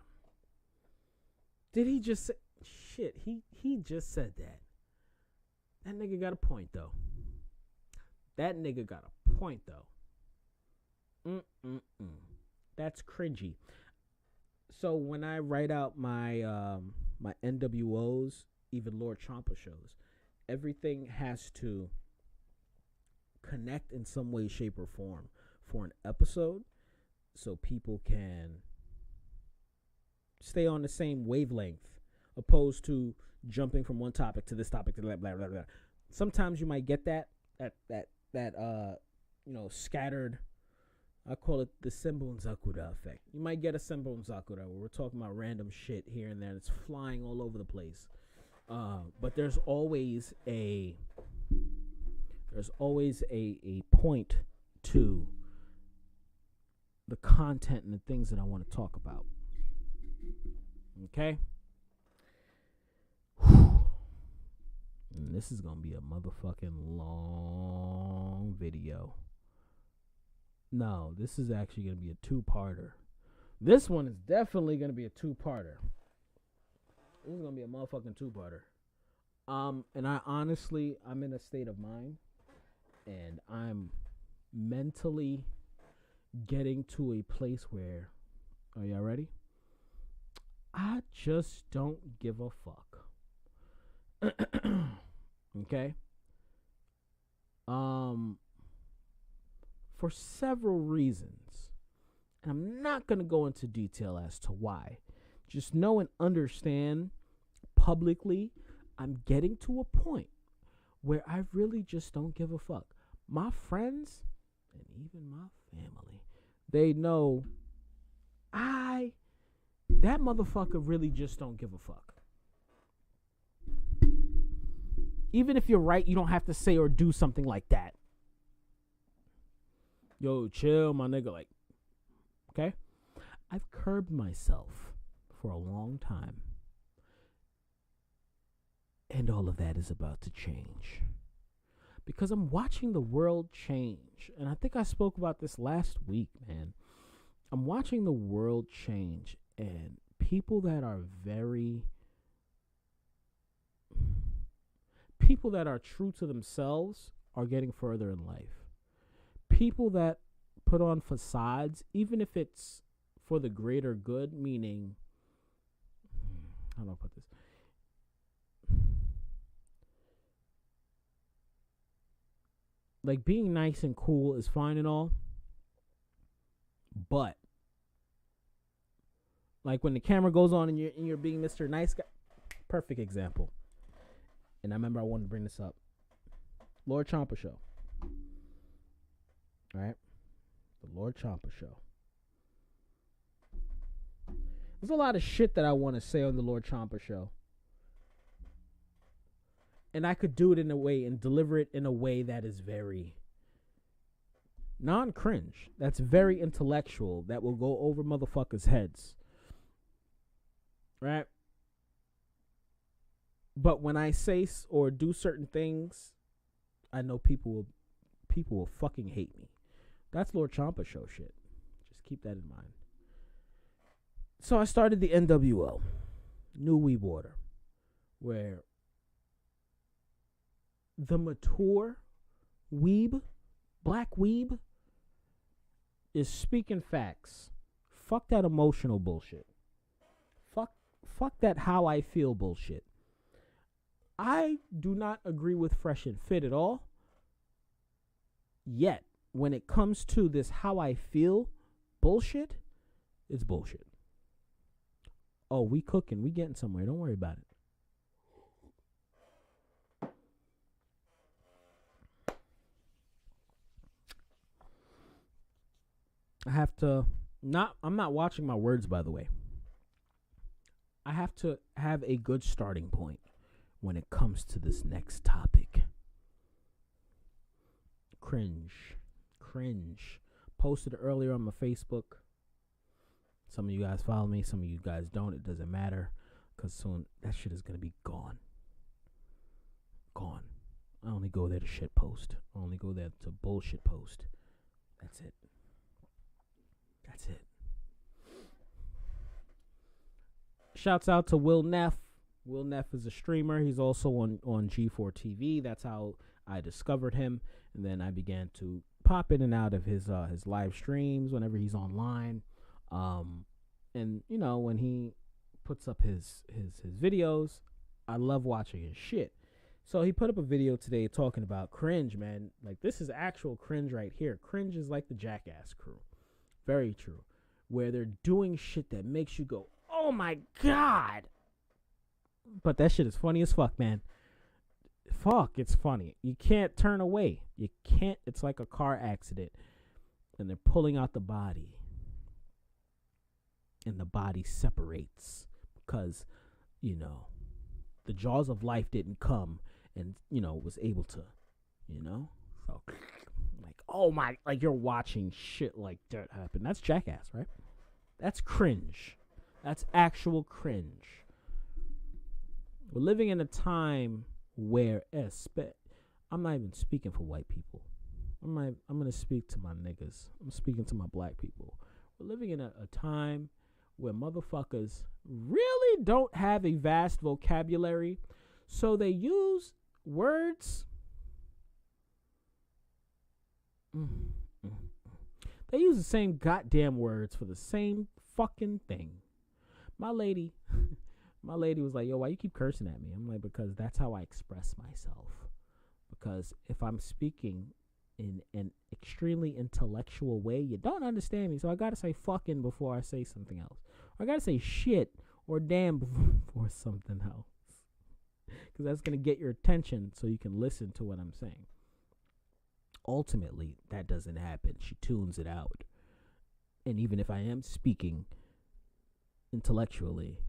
Did he just say shit? He just said that. That nigga got a point though. That's cringy. So when I write out my my NWOs, even Lord Champa shows, everything has to connect in some way, shape, or form for an episode, so people can stay on the same wavelength, opposed to jumping from one topic to this topic to blah blah blah blah. Sometimes you might get that scattered. I call it the Senbon Zakura effect. You might get a Senbon Zakura where we're talking about random shit here and there. It's flying all over the place. But there's always a point to the content and the things that I want to talk about. Okay? And this is going to be a motherfucking long video. No, this is actually going to be a two-parter. This one is definitely going to be a two-parter. This is going to be a motherfucking two-parter. And I'm in a state of mind, and I'm mentally getting to a place where, are y'all ready? I just don't give a fuck. Okay? For several reasons. And I'm not going to go into detail as to why. Just know and understand publicly, I'm getting to a point where I really just don't give a fuck. My friends and even my family, they know that motherfucker really just don't give a fuck. Even if you're right, you don't have to say or do something like that. Yo, chill, my nigga. Like, okay? I've curbed myself for a long time. And all of that is about to change. Because I'm watching the world change. And I think I spoke about this last week, man. I'm watching the world change. And people that are true to themselves are getting further in life. People that put on facades, even if it's for the greater good, meaning, how do I put this? Like, being nice and cool is fine and all, but like when the camera goes on and you're being Mr. Nice Guy, perfect example. And I remember I wanted to bring this up. Lord Champa show. All right? The Lord Champa show. There's a lot of shit that I want to say on the Lord Champa show. And I could do it in a way and deliver it in a way that is very non-cringe. That's very intellectual. That will go over motherfuckers' heads. Right? But when I say or do certain things, I know people will fucking hate me. That's Lord Champa show shit. Just keep that in mind. So I started the NWO, New Weeb Order, where the mature weeb, black weeb, is speaking facts. Fuck that emotional bullshit. Fuck that how I feel bullshit. I do not agree with Fresh and Fit at all. Yet, when it comes to this how I feel bullshit, it's bullshit. Oh, we cooking. We getting somewhere. Don't worry about it. I have to I'm not watching my words, by the way. I have to have a good starting point when it comes to this next topic. Cringe. Posted earlier on my Facebook. Some of you guys follow me, some of you guys don't. It doesn't matter, because soon that shit is going to be gone. I only go there to shit post. I only go there to bullshit post. That's it. Shouts out to Will Neff. Will Neff is a streamer. He's also on G4 TV. That's how I discovered him. And then I began to pop in and out of his live streams whenever he's online. And you know, when he puts up his videos, I love watching his shit. So he put up a video today talking about cringe, man. Like, this is actual cringe right here. Cringe is like the Jackass crew. Very true. Where they're doing shit that makes you go, oh my God. But that shit is funny as fuck, man. Fuck, it's funny. You can't turn away. You can't. It's like a car accident. And they're pulling out the body. And the body separates. Because, you know, the jaws of life didn't come and, you know, was able to, you know. So, like, oh my, like, you're watching shit like that happen. That's Jackass, right? That's cringe. That's actual cringe. We're living in a time where, I'm not even speaking for white people. I'm going to speak to my niggas. I'm speaking to my black people. We're living in a time where motherfuckers really don't have a vast vocabulary, so they use words. They use the same goddamn words for the same fucking thing. My lady was like, yo, why you keep cursing at me? I'm like, because that's how I express myself. Because if I'm speaking in an extremely intellectual way, you don't understand me. So I got to say fucking before I say something else. Or I got to say shit or damn before something else. Because that's going to get your attention so you can listen to what I'm saying. Ultimately, that doesn't happen. She tunes it out. And even if I am speaking intellectually,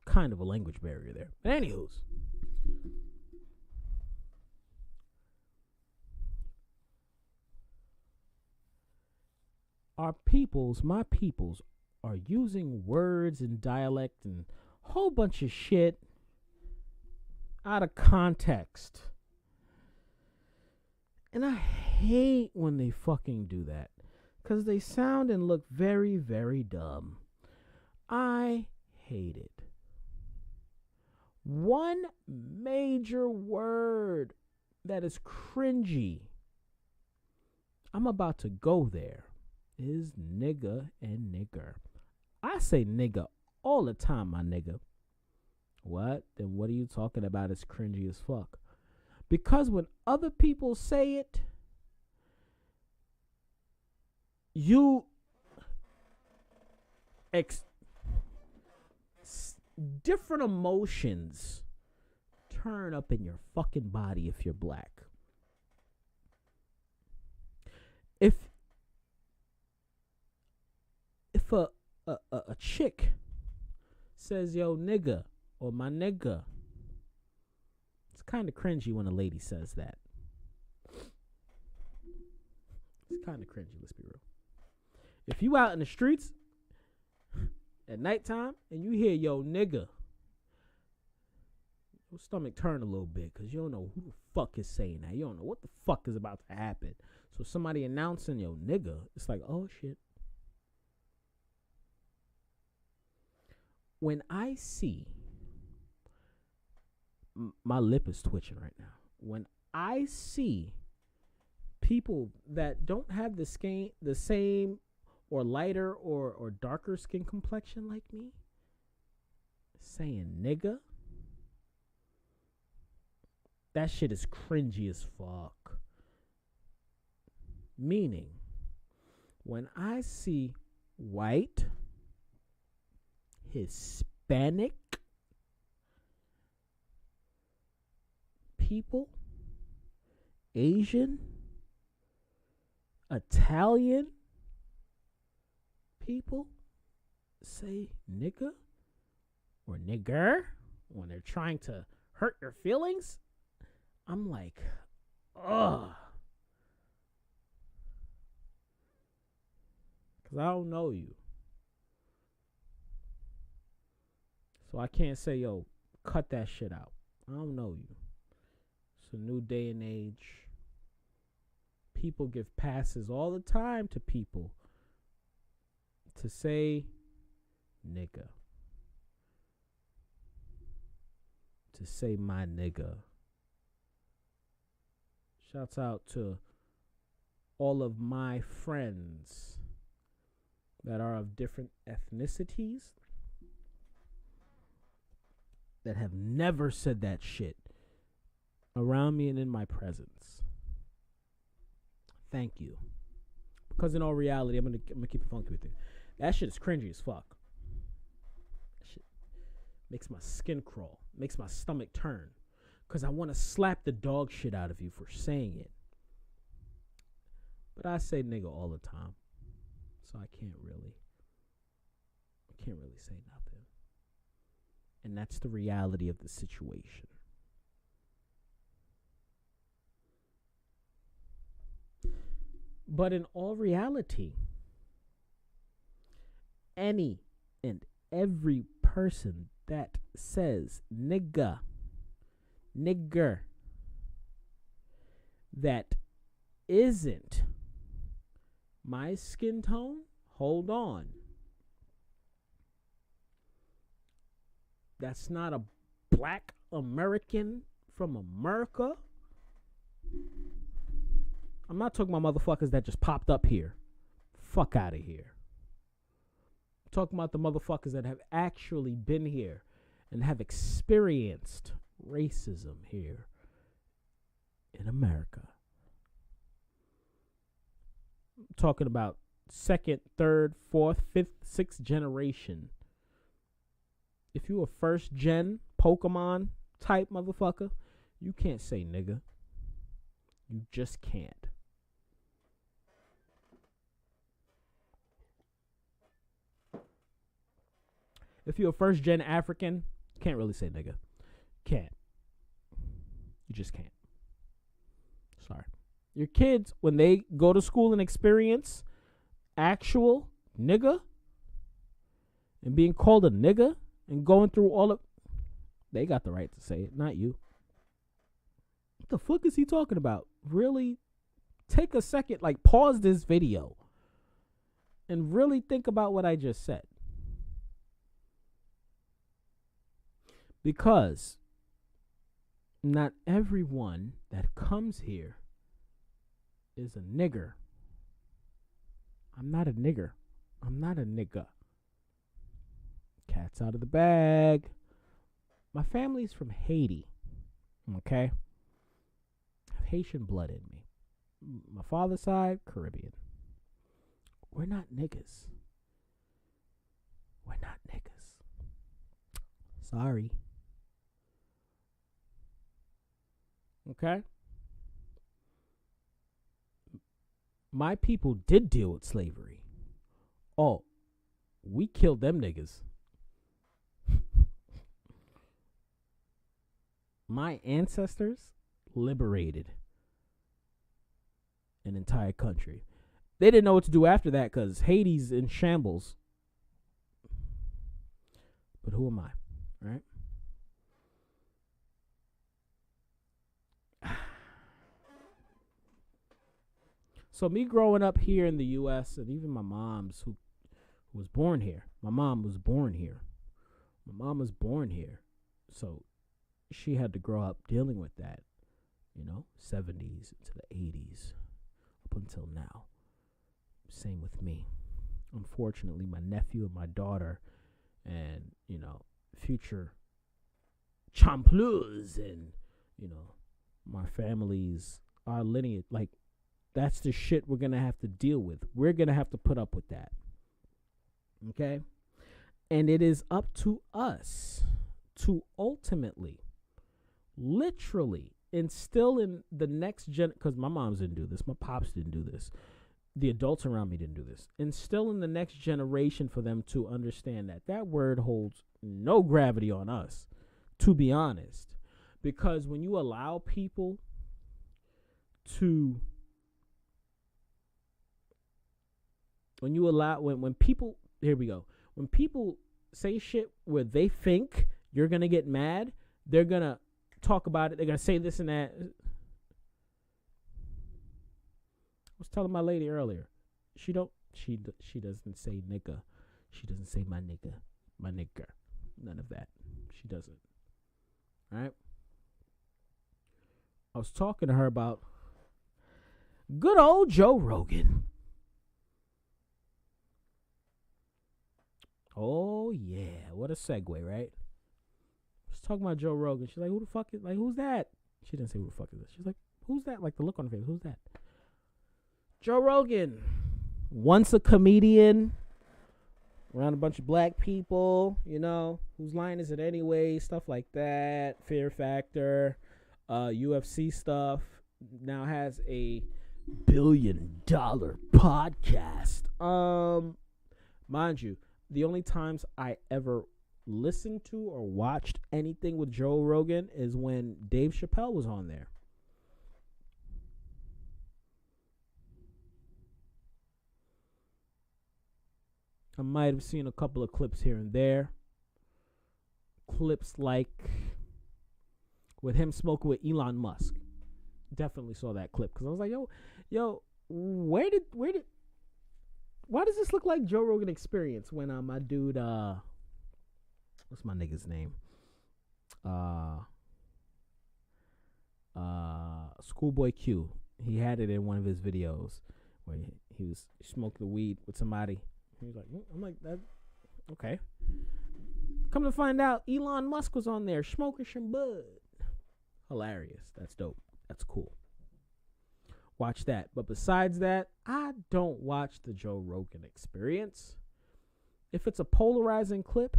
kind of a language barrier there. But anywho's, my peoples are using words and dialect and a whole bunch of shit out of context. And I hate when they fucking do that, because they sound and look very, very dumb. I hate it. One major word that is cringy, I'm about to go there, is nigga and nigger. I say nigga all the time, my nigga. What? Then what are you talking about is cringy as fuck? Because when other people say it, different emotions turn up in your fucking body if you're black. If a chick says, yo, nigga, or my nigga, it's kind of cringy when a lady says that. It's kind of cringy, let's be real. If you out in the streets at nighttime and you hear, yo, nigga, your stomach turn a little bit, because you don't know who the fuck is saying that. You don't know what the fuck is about to happen. So somebody announcing, yo, nigga, it's like, oh, shit. When I see, my lip is twitching right now. When I see people that don't have the same or lighter or darker skin complexion like me saying nigga, that shit is cringy as fuck. Meaning, when I see white, Hispanic people, Asian, Italian people say nigga or nigger when they're trying to hurt your feelings, I'm like, ugh. Because I don't know you. So I can't say, yo, cut that shit out. I don't know you. It's a new day and age. People give passes all the time to people to say nigga. To say my nigga. Shouts out to all of my friends that are of different ethnicities that have never said that shit around me and in my presence. Thank you. Because in all reality, I'm gonna keep it funky with you. That shit is cringy as fuck. That shit makes my skin crawl, makes my stomach turn. Because I want to slap the dog shit out of you for saying it. But I say nigga all the time. So I can't really say nothing. And that's the reality of the situation. But in all reality, any and every person that says nigga, nigger, that isn't my skin tone, hold on. That's not a black American from America. I'm not talking about motherfuckers that just popped up here. Fuck out of here. I'm talking about the motherfuckers that have actually been here and have experienced racism here in America. I'm talking about second, third, fourth, fifth, sixth generation. If you a first gen Pokemon type motherfucker, you can't say nigga. You just can't. If you're a first gen African, can't really say nigga. Can't. You just can't. Sorry. Your kids, when they go to school and experience actual nigga and being called a nigga and going through all of, they got the right to say it, not you. What the fuck is he talking about? Really take a second, like pause this video and really think about what I just said. Because not everyone that comes here is a nigger. I'm not a nigger. I'm not a nigga. Cat's out of the bag. My family's from Haiti. Okay? I have Haitian blood in me. My father's side, Caribbean. We're not niggas. We're not niggas. Sorry. Okay? My people did deal with slavery. Oh, we killed them niggas. My ancestors liberated an entire country. They didn't know what to do after that because Haiti's in shambles. But who am I, right? So me growing up here in the U.S. and even my mom's who was born here. My mom was born here. My mom was born here. So she had to grow up dealing with that, 70s into the 80s. until now. Same with me. Unfortunately, my nephew and my daughter and, future champlus and, my family's, our lineage, like, that's the shit we're going to have to deal with. We're going to have to put up with that. Okay? And it is up to us to ultimately, literally, instill in the next gen, because my moms didn't do this, my pops didn't do this, the adults around me didn't do this, instill in the next generation for them to understand that word holds no gravity on us, to be honest. Because when you allow people to, when people, here we go, when people say shit where they think you're going to get mad, they're going to talk about it, they're going to say this and that. I was telling my lady earlier, she doesn't say nigga. She doesn't say my nigga, my nigger. None of that. She doesn't. All right? I was talking to her about good old Joe Rogan. Oh, yeah. What a segue, right? I was talking about Joe Rogan. She's like, who the fuck is, like, who's that? She didn't say who the fuck is this. She's like, who's that? Like, the look on her face. Who's that? Joe Rogan. Once a comedian. Around a bunch of black people, whose line is it anyway? Stuff like that. Fear Factor. UFC stuff. Now has a $1 billion podcast. Mind you, the only times I ever listened to or watched anything with Joe Rogan is when Dave Chappelle was on there. I might have seen a couple of clips here and there. Clips like with him smoking with Elon Musk. Definitely saw that clip because I was like, yo, why does this look like Joe Rogan Experience when my dude, what's my nigga's name? Schoolboy Q. He had it in one of his videos where he was smoking the weed with somebody. He was like, I'm like, that, okay. Come to find out, Elon Musk was on there smoking some bud. Hilarious. That's dope. That's cool. Watch that. But besides that, I don't watch the Joe Rogan Experience. If it's a polarizing clip,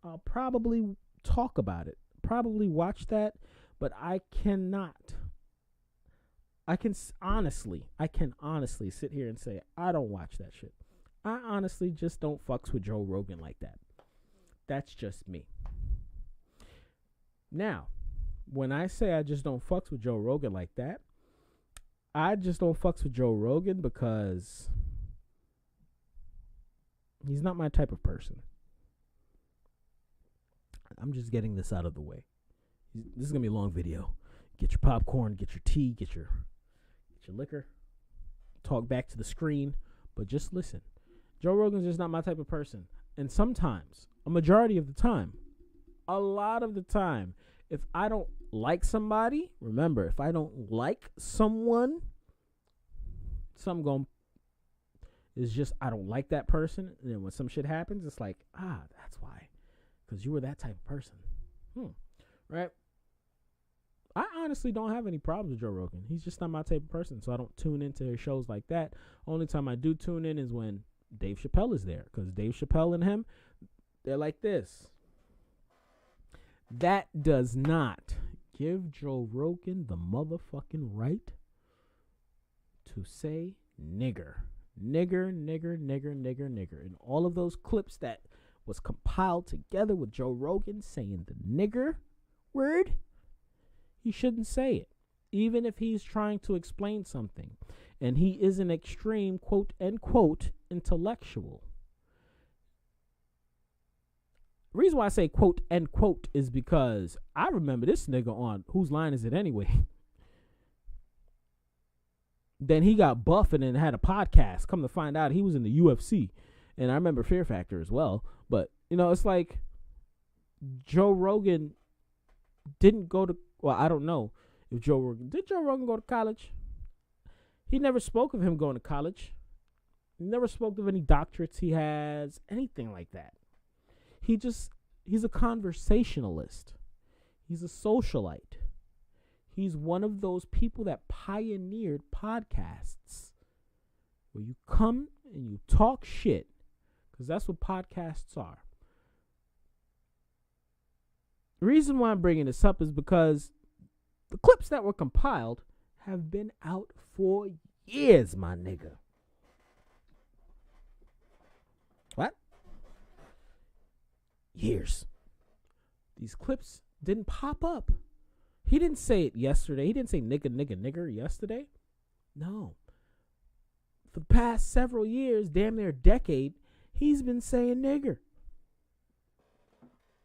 I'll probably talk about it. Probably watch that. But I can honestly sit here and say, I don't watch that shit. I honestly just don't fucks with Joe Rogan like that. That's just me. Now, when I say I just don't fucks with Joe Rogan like that, I just don't fucks with Joe Rogan because he's not my type of person. I'm just getting this out of the way. This is going to be a long video. Get your popcorn, get your tea, get your liquor. Talk back to the screen, but just listen. Joe Rogan's just not my type of person. And sometimes, a majority of the time, a lot of the time, if I don't like somebody, remember, if I don't like someone, it's just I don't like that person. And then when some shit happens, it's like, that's why. Because you were that type of person. Right? I honestly don't have any problems with Joe Rogan. He's just not my type of person, so I don't tune into his shows like that. Only time I do tune in is when Dave Chappelle is there, because Dave Chappelle and him, they're like this. That does not give Joe Rogan the motherfucking right to say nigger. Nigger. And all of those clips that was compiled together with Joe Rogan saying the nigger word, he shouldn't say it. Even if he's trying to explain something. And he is an extreme, quote, end quote, intellectual. The reason why I say, quote, end quote, is because I remember this nigga on Whose Line Is It Anyway? Then he got buff and then had a podcast. Come to find out, he was in the UFC. And I remember Fear Factor as well. But, it's like Joe Rogan didn't go to, well, I don't know if did Joe Rogan go to college? He never spoke of him going to college. He never spoke of any doctorates he has, anything like that. He's a conversationalist. He's a socialite. He's one of those people that pioneered podcasts where you come and you talk shit, because that's what podcasts are. The reason why I'm bringing this up is because the clips that were compiled have been out for years, my nigga. What? Years. These clips didn't pop up. He didn't say it yesterday. He didn't say nigger yesterday. No. For the past several years, damn near a decade, he's been saying nigger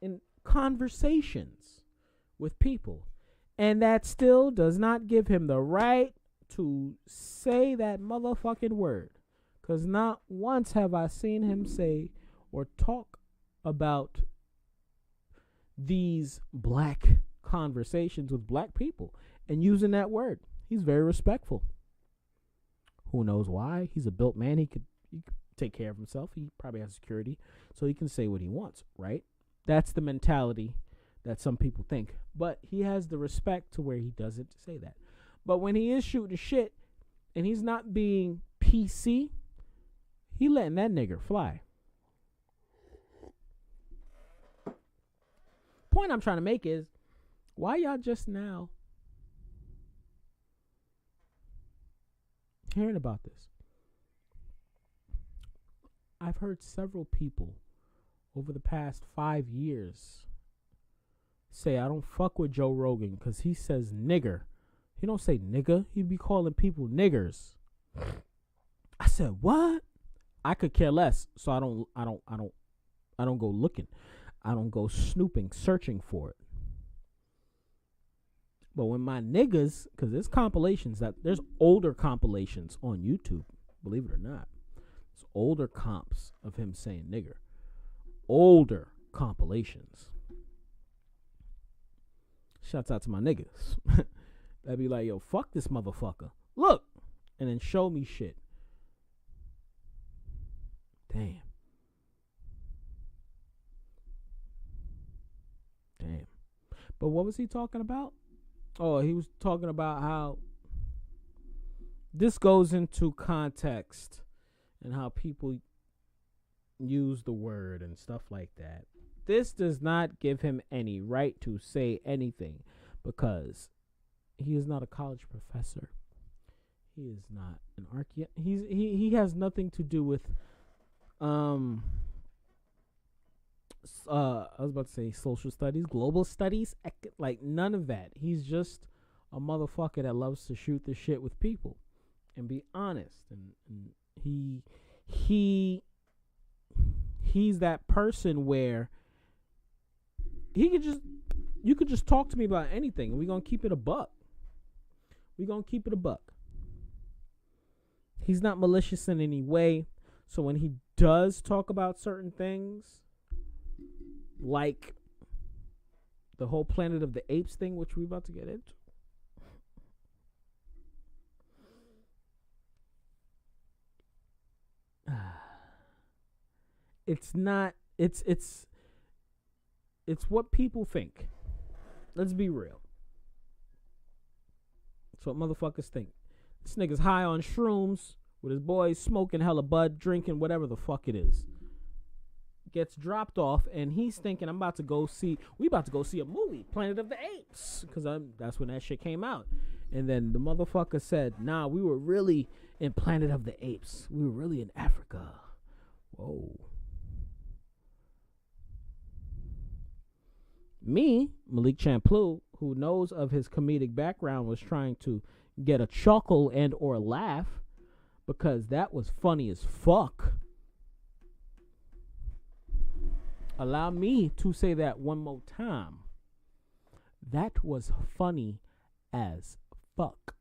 in conversations with people. And that still does not give him the right to say that motherfucking word. Because not once have I seen him say or talk about these black conversations with black people and using that word. He's very respectful. Who knows why? He's a built man. He could take care of himself. He probably has security, so he can say what he wants, right? That's the mentality that some people think. But he has the respect to where he doesn't say that. But when he is shooting shit and he's not being PC, he letting that nigger fly. Point I'm trying to make is, why y'all just now hearing about this? I've heard several people over the past 5 years say, I don't fuck with Joe Rogan because he says nigger. He don't say nigga. He be calling people niggers. I said, what? I could care less, so I don't go looking. I don't go snooping, searching for it. But when my niggas, because there's older compilations on YouTube, believe it or not. There's older comps of him saying nigger. Older compilations. Shouts out to my niggas. That'd be like, yo, fuck this motherfucker. Look. And then show me shit. Damn. But what was he talking about? Oh, he was talking about how this goes into context and how people use the word and stuff like that. This does not give him any right to say anything because he is not a college professor. He is not an archaeologist. He has nothing to do with I was about to say social studies, global studies, like none of that. He's just a motherfucker that loves to shoot the shit with people and be honest. And he's that person where you could just talk to me about anything and we're going to keep it a buck. He's not malicious in any way. So when he does talk about certain things, like the whole Planet of the Apes thing, which we're about to get into, it's what people think. Let's be real. It's what motherfuckers think. This nigga's high on shrooms with his boys smoking hella bud, drinking whatever the fuck it is. Gets dropped off and he's thinking, we about to go see a movie, Planet of the Apes, because that's when that shit came out. And then the motherfucker said, nah, we were really in Planet of the Apes. We were really in Africa. Whoa. Me, Malik Champloo, who knows of his comedic background, was trying to get a chuckle and or laugh because that was funny as fuck. Allow me to say that one more time. That was funny as fuck.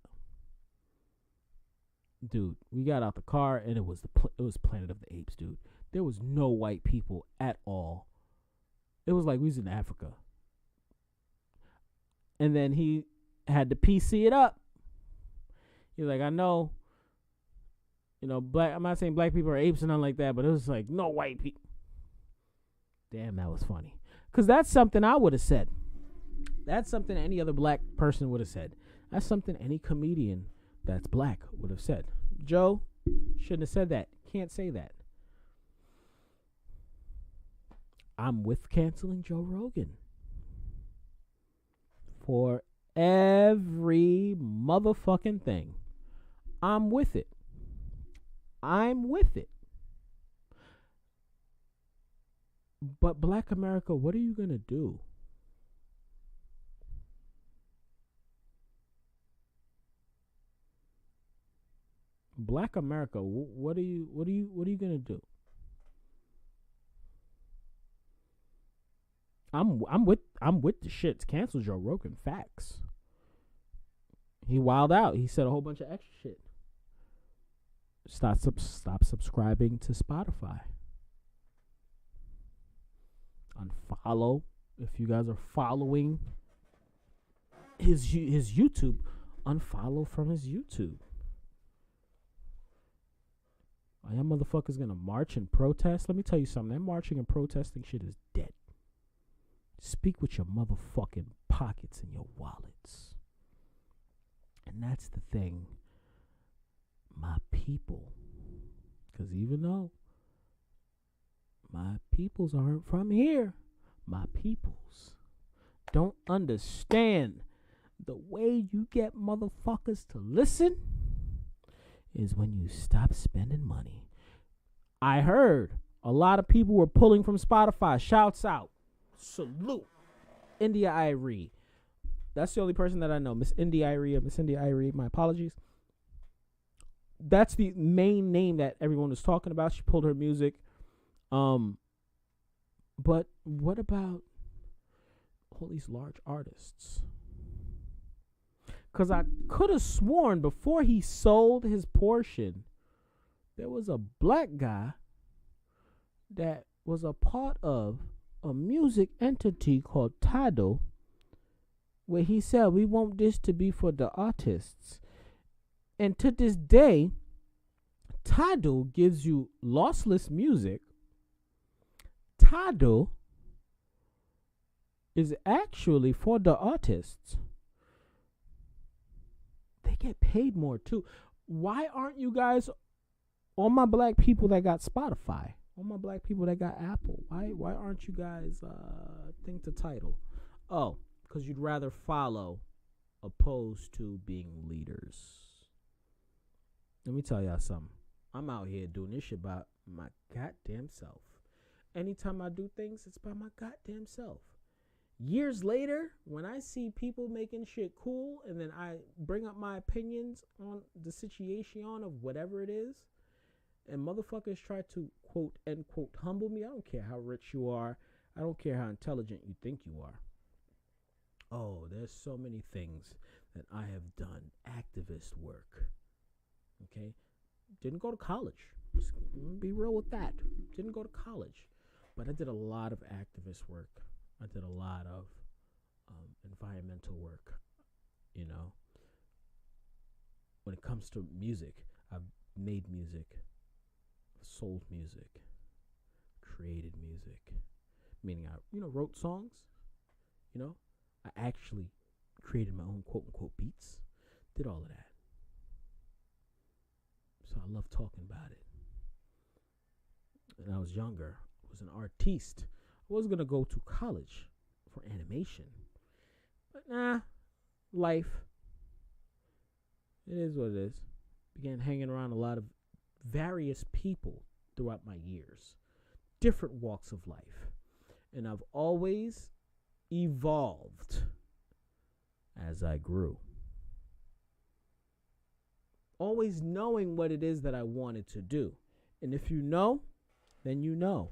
Dude, we got out the car and it was Planet of the Apes, dude. There was no white people at all. It was like we was in Africa. And then he had to PC it up. He's like, I know black. I'm not saying black people are apes and nothing like that, but it was like no white people. Damn, that was funny. Because that's something I would have said. That's something any other black person would have said. That's something any comedian that's black would have said. Joe shouldn't have said that. Can't say that. I'm with canceling Joe Rogan for every motherfucking thing. I'm with it. But Black America, what are you going to do? Black America, what are you going to do? I'm with the shits. Cancel Joe Rogan. Facts. He wilded out. He said a whole bunch of extra shit. Stop subscribing to Spotify. Unfollow if you guys are following his YouTube. Unfollow from his YouTube. Are y'all motherfuckers gonna march and protest? Let me tell you something. That marching and protesting shit is dead. Speak with your motherfucking pockets and your wallets. And that's the thing. My people. Because even though my peoples aren't from here, my peoples don't understand the way you get motherfuckers to listen is when you stop spending money. I heard a lot of people were pulling from Spotify. Shouts out. Salute. India Irie. That's the only person that I know. Miss India Irie. My apologies. That's the main name that everyone was talking about. She pulled her music. But what about all these large artists? Because I could have sworn before he sold his portion, there was a black guy that was a part of a music entity called Tidal, where he said, we want this to be for the artists. And to this day, Tidal gives you lossless music. Tidal is actually for the artists. They get paid more too. Why aren't you guys, all my black people that got Spotify, all my black people that got Apple, why aren't you guys think the Tidal? Oh, because you'd rather follow opposed to being leaders. Let me tell y'all something. I'm out here doing this shit by my goddamn self. Anytime I do things, it's by my goddamn self. Years later, when I see people making shit cool and then I bring up my opinions on the situation of whatever it is, and motherfuckers try to quote, end quote, humble me, I don't care how rich you are. I don't care how intelligent you think you are. Oh, there's so many things that I have done. Activist work. Okay? Didn't go to college. Be real with that. Didn't go to college. But I did a lot of activist work. I did a lot of environmental work. You know, when it comes to music, I've made music, sold music, created music. Meaning I, wrote songs. I actually created my own quote unquote beats. Did all of that. So I love talking about it. When I was younger, I was an artiste. I was going to go to college for animation. But life. It is what it is. Began hanging around a lot of various people throughout my years. Different walks of life. And I've always evolved as I grew. Always knowing what it is that I wanted to do. And if you know, then you know.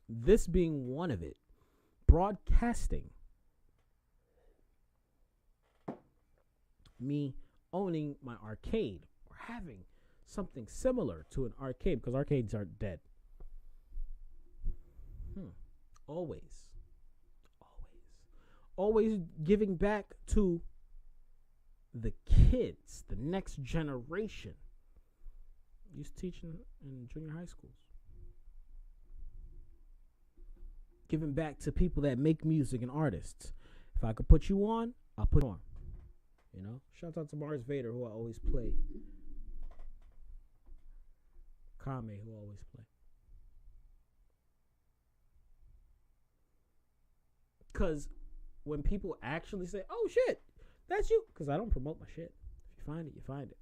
This being one of it. Broadcasting. Me owning my arcade. Or having something similar to an arcade. Because arcades aren't dead. Always. Always giving back to the kids. The next generation. Used to teach in junior high schools. Giving back to people that make music and artists. If I could put you on, I'll put you on. You know? Shout out to Mars Vader, who I always play. Kame, who I always play. Because when people actually say, oh shit, that's you. Because I don't promote my shit. If you find it, you find it.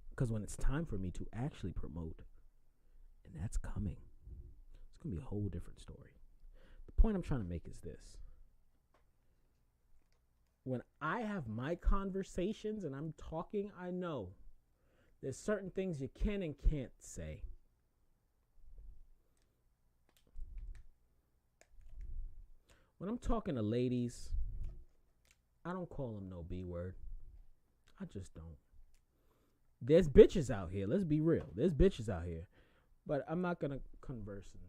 Because when it's time for me to actually promote, and that's coming, it's going to be a whole different story. The point I'm trying to make is this. When I have my conversations and I'm talking, I know there's certain things you can and can't say. When I'm talking to ladies, I don't call them no B word. I just don't. There's bitches out here. Let's be real. There's bitches out here. But I'm not going to converse and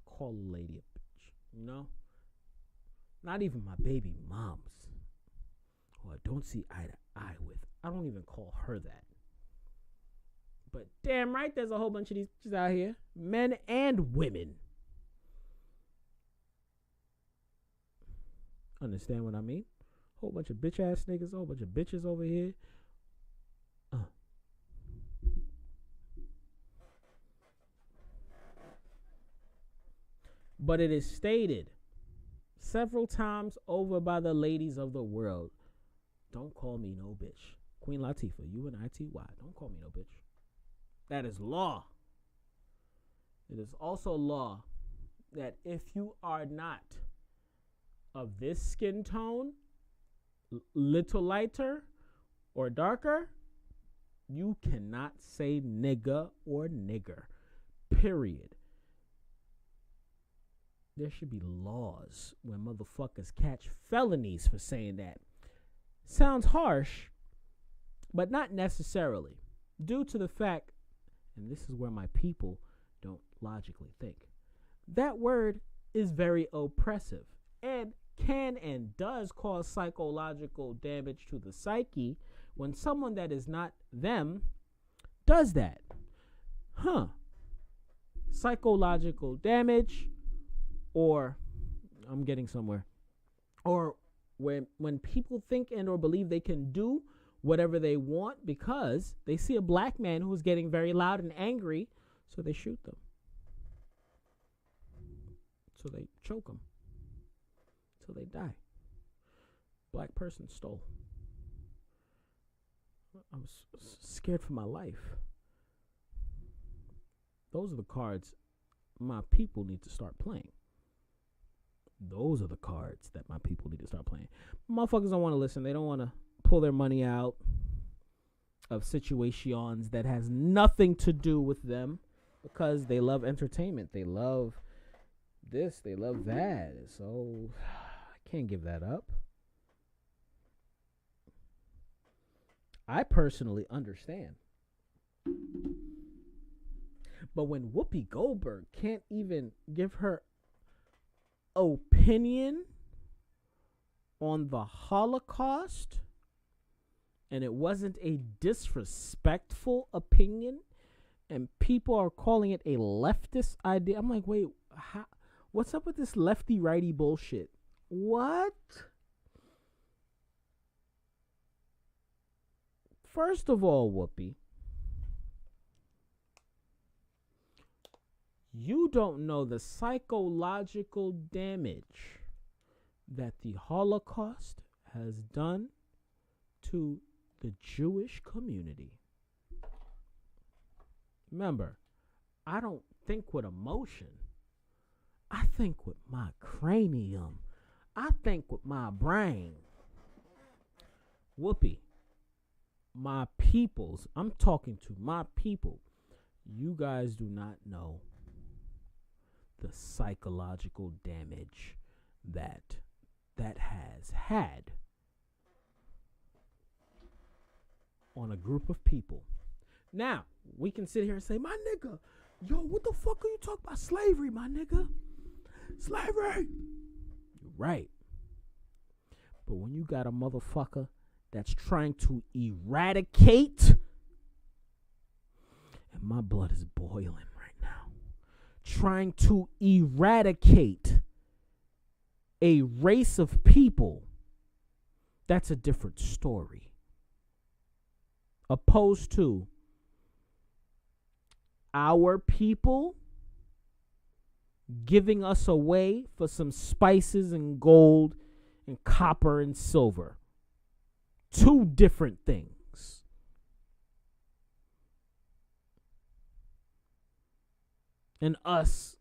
call a lady a bitch. You know? Not even my baby moms, who I don't see eye to eye with. I don't even call her that. But damn right, there's a whole bunch of these bitches out here. Men and women. Understand what I mean? Whole bunch of bitch ass niggas, a whole bunch of bitches over here. But it is stated several times over by the ladies of the world, don't call me no bitch. Queen Latifah, UNITY, don't call me no bitch. That is law. It is also law that if you are not of this skin tone, little lighter or darker, you cannot say nigga or nigger. Period. There should be laws where motherfuckers catch felonies for saying that. Sounds harsh, but not necessarily. Due to the fact, and this is where my people don't logically think, that word is very oppressive and can and does cause psychological damage to the psyche when someone that is not them does that. Psychological damage, or I'm getting somewhere, or when people think and or believe they can do whatever they want because they see a black man who's getting very loud and angry, so they shoot them. So they choke them. So they die. Black person stole. I was scared for my life. Those are the cards my people need to start playing. Those are the cards that my people need to start playing. Motherfuckers don't want to listen. They don't want to pull their money out of situations that has nothing to do with them because they love entertainment. They love this. They love that. So I can't give that up. I personally understand. But when Whoopi Goldberg can't even give her opinion on the Holocaust, and it wasn't a disrespectful opinion, and people are calling it a leftist idea, I'm like, wait, what's up with this lefty-righty bullshit? What? First of all, Whoopi, you don't know the psychological damage that the Holocaust has done to the Jewish community. Remember, I don't think with emotion. I think with my cranium. I think with my brain. Whoopi, my peoples, I'm talking to my people. You guys do not know the psychological damage that has had on a group of people. Now, we can sit here and say, my nigga, yo, what the fuck are you talking about? Slavery, my nigga. Slavery. You're right. But when you got a motherfucker that's trying to eradicate And my blood is boiling right now. Trying to eradicate a race of people, that's a different story. Opposed to our people giving us away for some spices and gold and copper and silver. Two different things. And us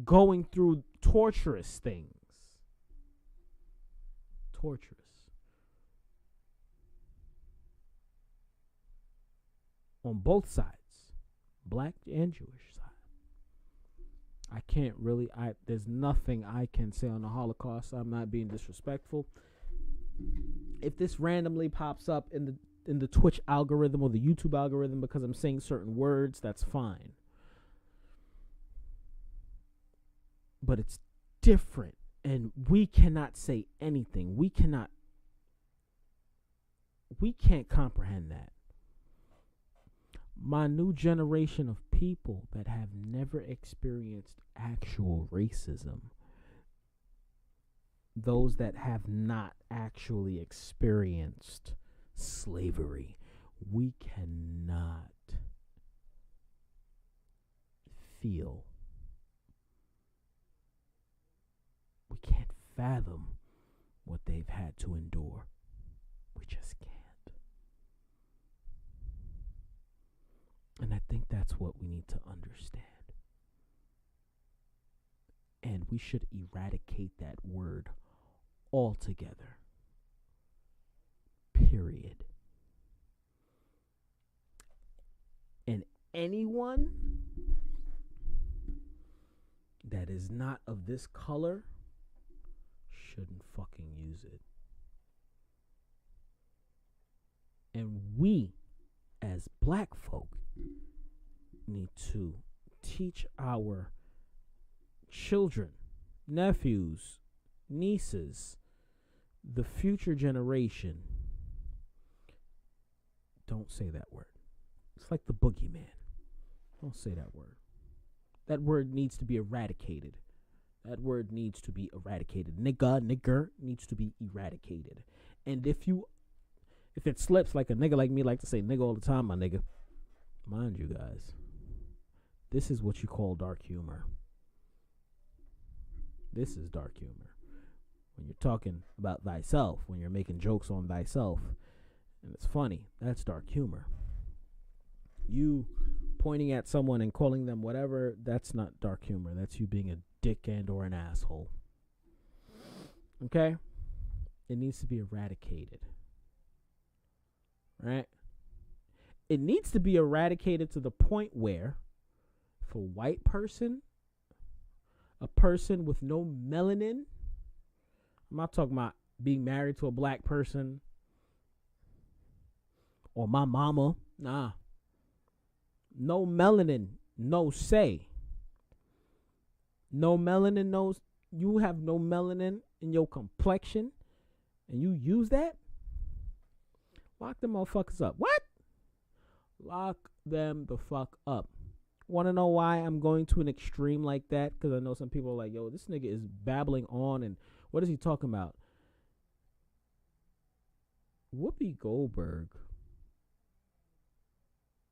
going through torturous things. Torturous. On both sides. Black and Jewish side. I can't really, there's nothing I can say on the Holocaust. I'm not being disrespectful. If this randomly pops up in the Twitch algorithm or the YouTube algorithm because I'm saying certain words, that's fine. But it's different, and we cannot say anything. We can't comprehend that. My new generation of people that have never experienced actual racism, those that have not actually experienced slavery, we cannot feel. We can't fathom what they've had to endure. We just can't. And I think that's what we need to understand. And we should eradicate that word altogether. Period. And anyone that is not of this color shouldn't fucking use it. And we, as black folk, need to teach our children, nephews, nieces, the future generation. Don't say that word. It's like the boogeyman. Don't say that word. That word needs to be eradicated. That word needs to be eradicated. Nigger needs to be eradicated. And if it slips, like a nigga like me like to say nigga all the time, my nigga, mind you guys, this is what you call dark humor. This is dark humor. When you're talking about thyself, when you're making jokes on thyself, and it's funny, that's dark humor. You pointing at someone and calling them whatever, that's not dark humor. That's you being a dick and or an asshole. Okay? It needs to be eradicated. Right? It needs to be eradicated to the point where, for a white person, a person with no melanin, I'm not talking about being married to a black person or my mama. Nah. No melanin, no say. No melanin, no. You have no melanin in your complexion and you use that? Lock them motherfuckers up. What? Lock them the fuck up. Want to know why I'm going to an extreme like that? Because I know some people are like, yo, this nigga is babbling on, and what is he talking about? Whoopi Goldberg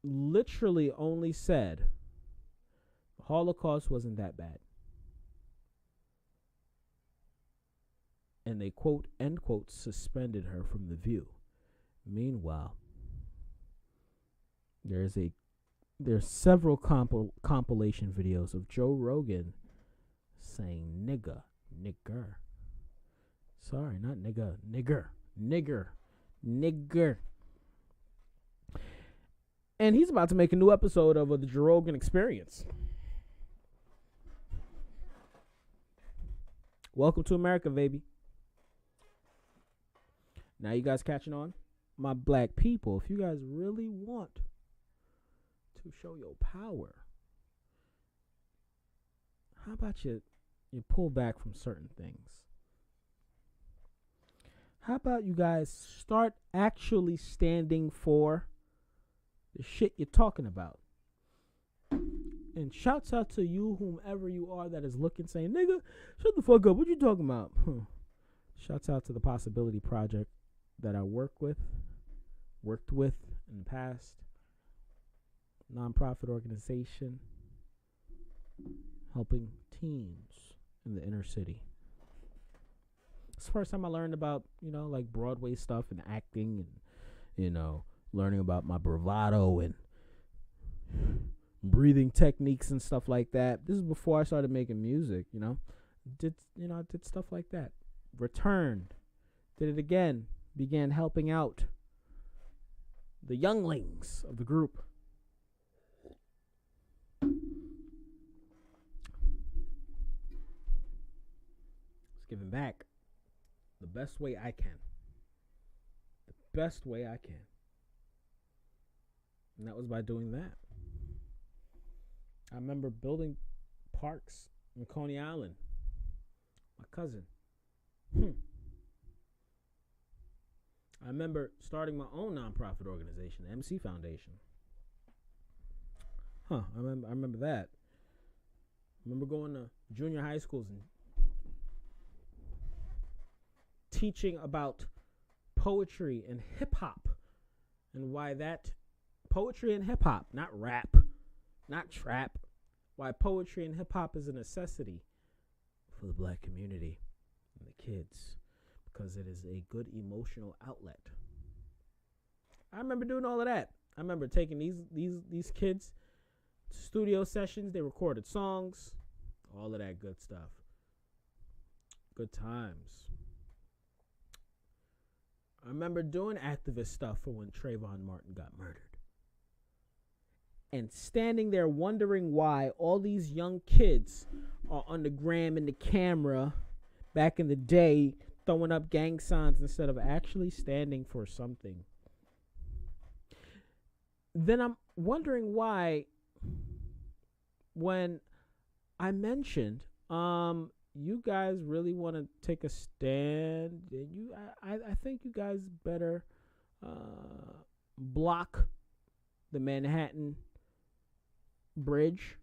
literally only said the Holocaust wasn't that bad. And they, quote, end quote, suspended her from The View. Meanwhile, there's several compilation videos of Joe Rogan saying nigger. Sorry, not nigga, nigger. And he's about to make a new episode of the Joe Rogan Experience. Welcome to America, baby. Now you guys catching on? My black people, if you guys really want to show your power, how about you pull back from certain things? How about you guys start actually standing for the shit you're talking about. And shouts out to you, whomever you are that is looking, saying, nigga, shut the fuck up. What you talking about? Shouts out to the Possibility Project that I worked with in the past. Nonprofit organization helping teens in the inner city. It's the first time I learned about, like Broadway stuff and acting and, learning about my bravado and breathing techniques and stuff like that. This is before I started making music, I did stuff like that. Returned, did it again, began helping out the younglings of the group. It's giving back the best way I can. The best way I can. And that was by doing that. I remember building parks in Coney Island. My cousin. I remember starting my own nonprofit organization, the MC Foundation. I remember that. I remember going to junior high schools and teaching about poetry and hip hop and why that poetry and hip hop, not rap, not trap, why poetry and hip hop is a necessity for the black community and the kids, because it is a good emotional outlet. I remember doing all of that. I remember taking these kids to studio sessions. They recorded songs, all of that good stuff. Good times. I remember doing activist stuff for when Trayvon Martin got murdered. And standing there wondering why all these young kids are on the gram and the camera back in the day throwing up gang signs instead of actually standing for something. Then I'm wondering why when I mentioned you guys really want to take a stand, I think you guys better block the Manhattan Bridge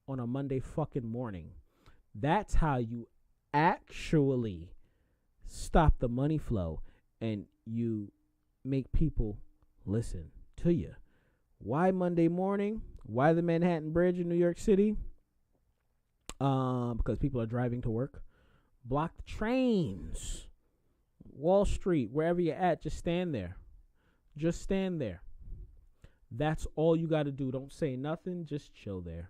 on a Monday fucking morning. That's how you actually stop the money flow and you make people listen to you. Why Monday morning? Why the Manhattan Bridge in New York City? Because people are driving to work. Block the trains. Wall Street, wherever you're at, just stand there. Just stand there. That's all you got to do. Don't say nothing. Just chill there.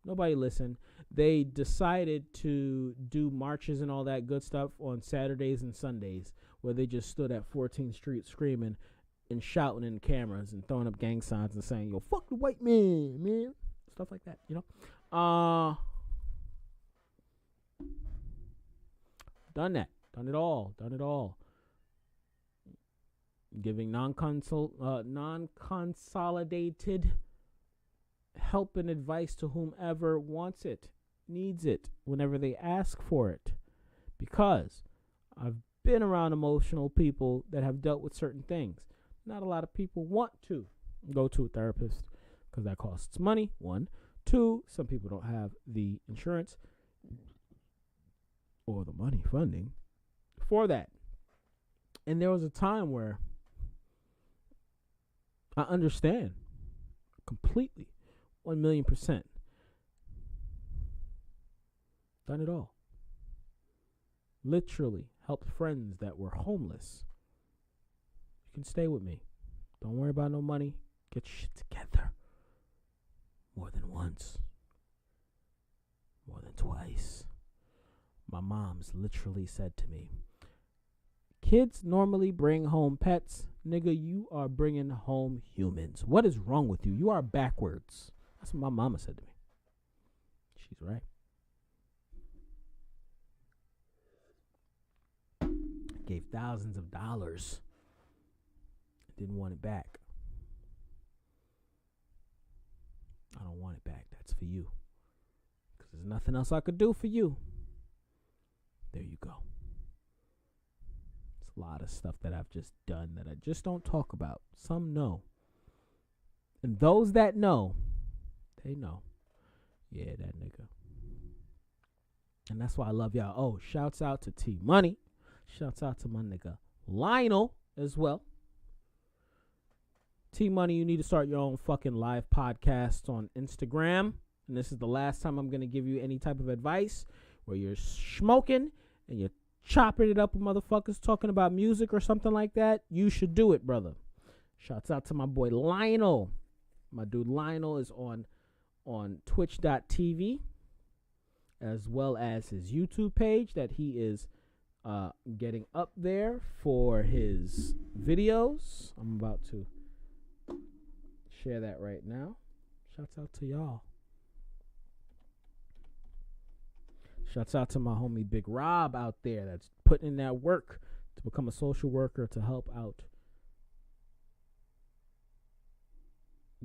Nobody listen. They decided to do marches and all that good stuff on Saturdays and Sundays, where they just stood at 14th Street screaming and shouting in the cameras and throwing up gang signs and saying, yo, fuck the white man. Stuff like that, Done that. Done it all. Giving non-consolidated help and advice to whomever wants it, needs it, whenever they ask for it. Because I've been around emotional people that have dealt with certain things. Not a lot of people want to go to a therapist because that costs money, 1. 2, some people don't have the insurance or the money funding for that. And there was a time where I understand completely, 1,000,000%. Done it all. Literally helped friends that were homeless. You can stay with me. Don't worry about no money. Get your shit together. More than once. More than twice. My mom's literally said to me, kids normally bring home pets. Nigga, you are bringing home humans. What is wrong with you? You are backwards. That's what my mama said to me. She's right. I gave thousands of dollars. Didn't want it back. I don't want it back. That's for you. Because there's nothing else I could do for you. There you go. It's a lot of stuff that I've just done that I just don't talk about. Some know. And those that know, they know. Yeah, that nigga. And that's why I love y'all. Oh, shouts out to T Money. Shouts out to my nigga Lionel as well. T Money, you need to start your own fucking live podcast on Instagram. And this is the last time I'm going to give you any type of advice where you're smoking and you're chopping it up with motherfuckers talking about music or something like that. You should do it, brother. Shouts out to my boy Lionel. My dude Lionel is on twitch.tv as well as his YouTube page that he is getting up there for his videos. I'm about to share that right now. Shouts out to y'all. Shouts out to my homie Big Rob out there that's putting in that work to become a social worker to help out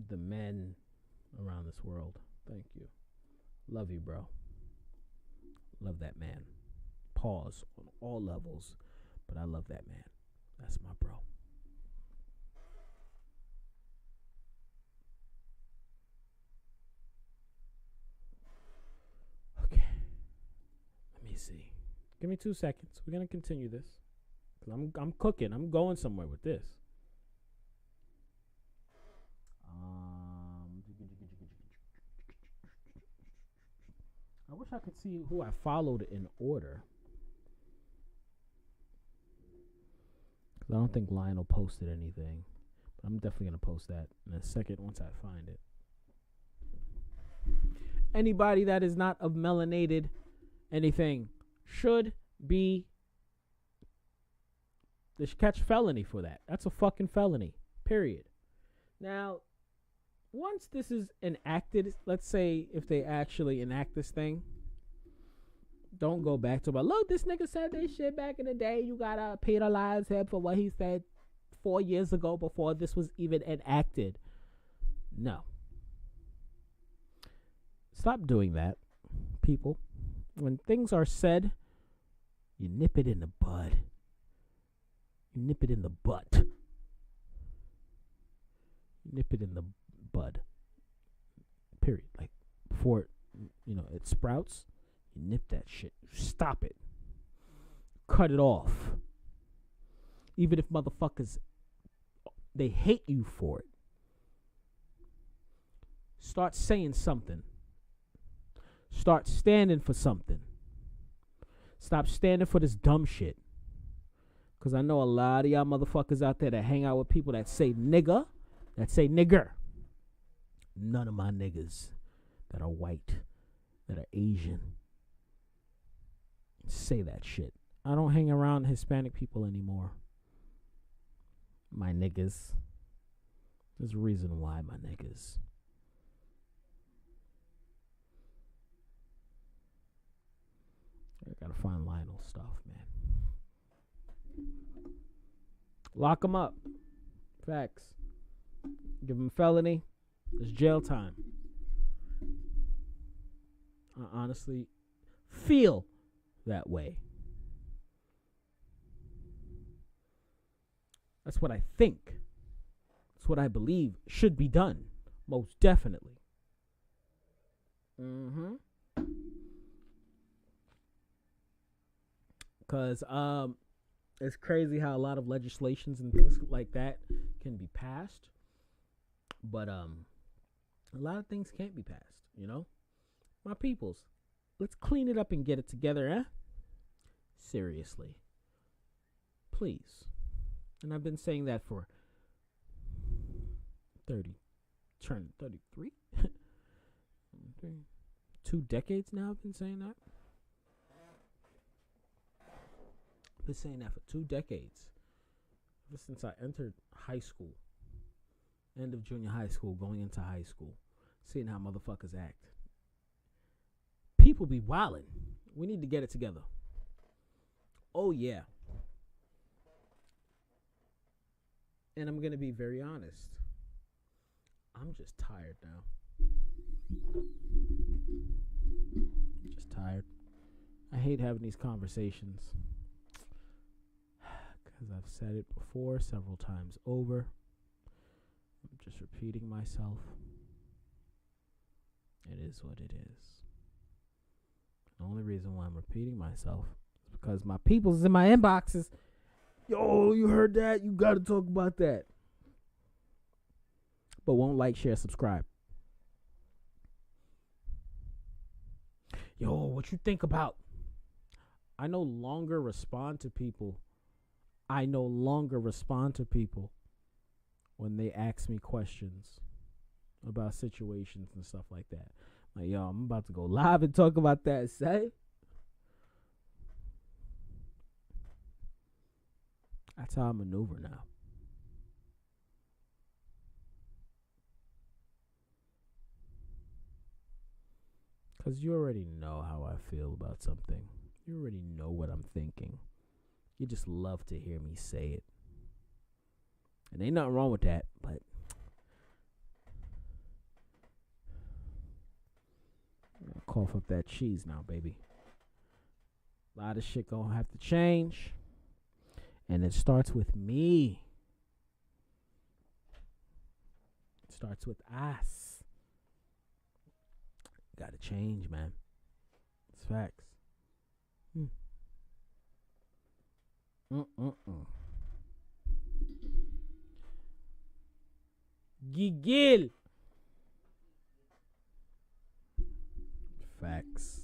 the men around this world. Thank you. Love you, bro. Love that man. Pause on all levels, but I love that man. That's my bro. Okay. Let me see. Give me 2 seconds. We're gonna continue this. 'Cause I'm cooking. I'm going somewhere with this. I wish I could see who I followed in order. 'Cause I don't think Lionel posted anything. But I'm definitely going to post that in a second once I find it. Anybody that is not of melanated anything should be... They should catch felony for that. That's a fucking felony. Period. Now... Once this is enacted, let's say if they actually enact this thing, don't go back to about, look, this nigga said this shit back in the day. You gotta penalize him for what he said 4 years ago before this was even enacted. No. Stop doing that, people. When things are said, you nip it in the bud. You nip it in the butt. You nip it in the bud. Period. Like before it sprouts, you nip that shit. Stop it. Cut it off. Even if motherfuckers they hate you for it. Start saying something. Start standing for something. Stop standing for this dumb shit. Cause I know a lot of y'all motherfuckers out there that hang out with people that say nigga, that say nigger. None of my niggas that are white, that are Asian, say that shit. I don't hang around Hispanic people anymore. My niggas. There's a reason why, my niggas. I gotta find Lionel's stuff, man. Lock him up. Facts. Give him felony. It's jail time. I honestly feel that way. That's what I think. That's what I believe should be done. Most definitely. Because it's crazy how a lot of legislations and things like that can be passed. But a lot of things can't be passed, you know? My peoples, let's clean it up and get it together, eh? Seriously. Please. And I've been saying that for 33? 2 decades now I've been saying that. I've been saying that for 2 decades. Ever since I entered high school. End of junior high school, going into high school. Seeing how motherfuckers act. People be wildin'. We need to get it together. Oh, yeah. And I'm going to be very honest. I'm just tired now. Just tired. I hate having these conversations. Because I've said it before several times over. I'm just repeating myself. It is what it is. The only reason why I'm repeating myself is because my people's in my inboxes. Yo, you heard that? You got to talk about that. But won't like, share, subscribe. Yo, what you think about? I no longer respond to people. When they ask me questions about situations and stuff like that. Like, yo, I'm about to go live and talk about that. Say, that's how I maneuver now. Because you already know how I feel about something. You already know what I'm thinking. You just love to hear me say it. And ain't nothing wrong with that, but I'm gonna cough up that cheese now, baby. A lot of shit gonna have to change. And it starts with me. It starts with us. Gotta change, man. It's facts. Gigil. Facts.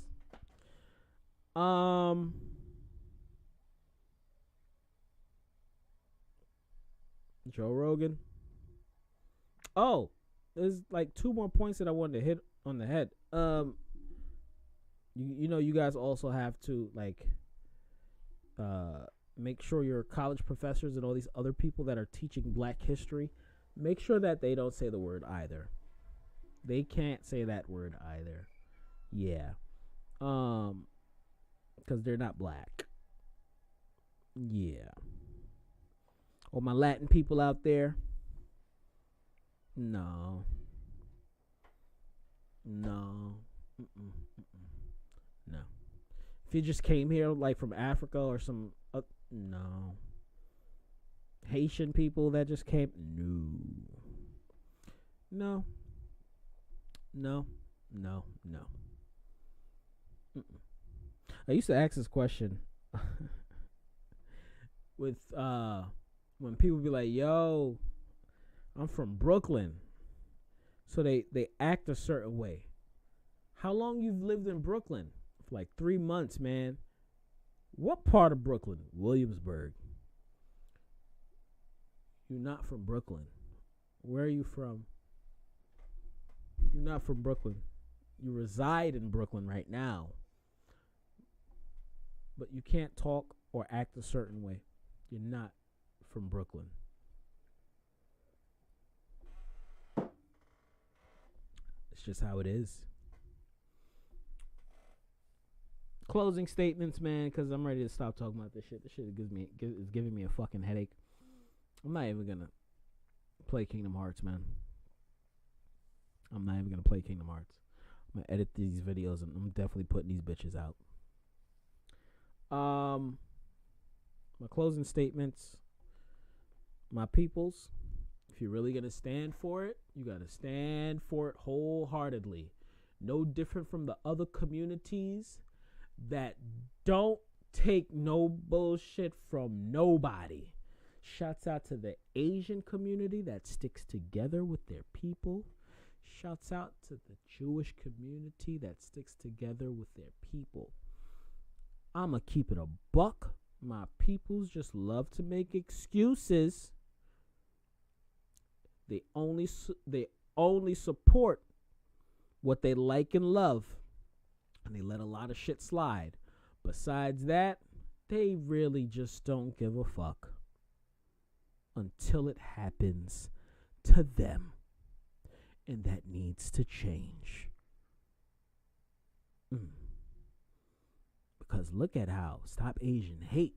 Joe Rogan. Oh, there's like 2 more points that I wanted to hit on the head. You know, you guys also have to like make sure your college professors and all these other people that are teaching Black history, make sure that they don't say the word either. They can't say that word either. Yeah. Because they're not Black. Yeah. All my Latin people out there. No. No. No. If you just came here like from Africa or some no. Haitian people that just came, no. I used to ask this question with when people be like, yo, I'm from Brooklyn. So they act a certain way. How long you've lived in Brooklyn? For like 3 months, man. What part of Brooklyn? Williamsburg. You're not from Brooklyn. Where are you from? You're not from Brooklyn. You reside in Brooklyn right now. But you can't talk or act a certain way. You're not from Brooklyn. It's just how it is. Closing statements, man, because I'm ready to stop talking about this shit. This shit is giving me a fucking headache. I'm not even going to play Kingdom Hearts, man. I'm not even going to play Kingdom Hearts. I'm going to edit these videos, and I'm definitely putting these bitches out. My closing statements. My peoples, if you're really going to stand for it, you got to stand for it wholeheartedly. No different from the other communities that don't take no bullshit from nobody. Shouts out to the Asian community that sticks together with their people. Shouts out to the Jewish community that sticks together with their people. I'ma keep it a buck. My peoples just love to make excuses. They only support what they like and love. And they let a lot of shit slide. Besides that, they really just don't give a fuck until it happens to them. And that needs to change. Because look at how Stop Asian Hate.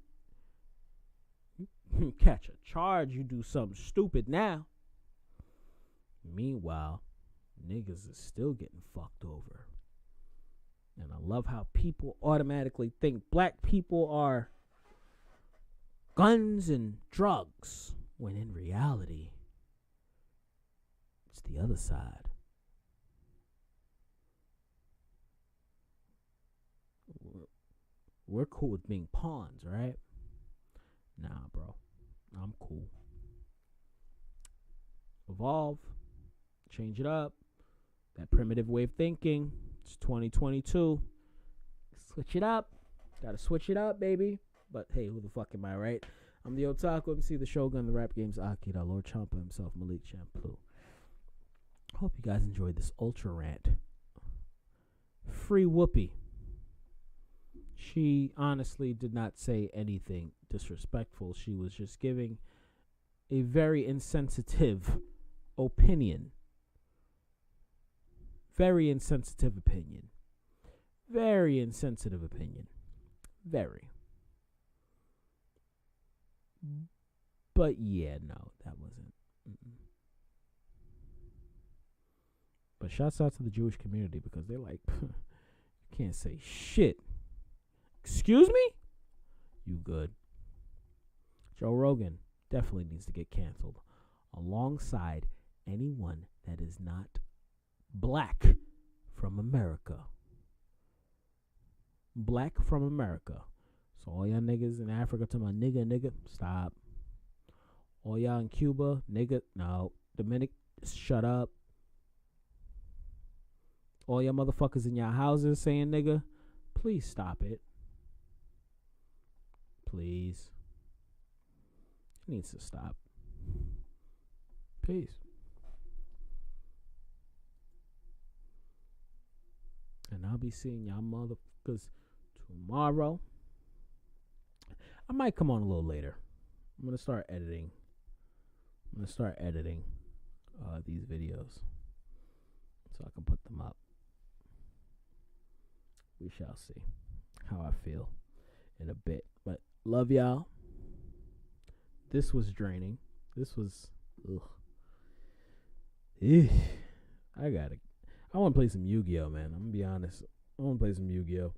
You catch a charge, you do something stupid now. Meanwhile, niggas is still getting fucked over. And I love how people automatically think Black people are guns and drugs, when in reality, It's the other side. We're cool with being pawns, right? Nah, bro. I'm cool. Evolve. Change it up. That primitive way of thinking. It's 2022. Switch it up. Gotta switch it up, baby. But hey, who the fuck am I, right? I'm the Otaku MC, the Shogun, the Rap Games Akira, Lord Champa himself, Malik Shampoo. Hope you guys enjoyed this ultra rant. Free Whoopi. She honestly did not say anything disrespectful. She was just giving a very insensitive opinion. Very insensitive opinion. Very insensitive opinion. Very. But yeah, no, that wasn't. But shouts out to the Jewish community because they're like, you can't say shit. Excuse me? You good. Joe Rogan definitely needs to get canceled alongside anyone that is not black from America. Black from America. So all y'all niggas in Africa to my nigga, stop. All y'all in Cuba, nigga, no. Dominic, shut up. All y'all motherfuckers in y'all houses saying nigga, please stop it. Please. It needs to stop. Peace. And I'll be seeing y'all motherfuckers tomorrow. I might come on a little later. I'm going to start editing. These videos so I can put them up. We shall see how I feel in a bit. But love y'all. This was draining. This was I want to play some Yu-Gi-Oh, man. I'm going to be honest. I want to play some Yu-Gi-Oh.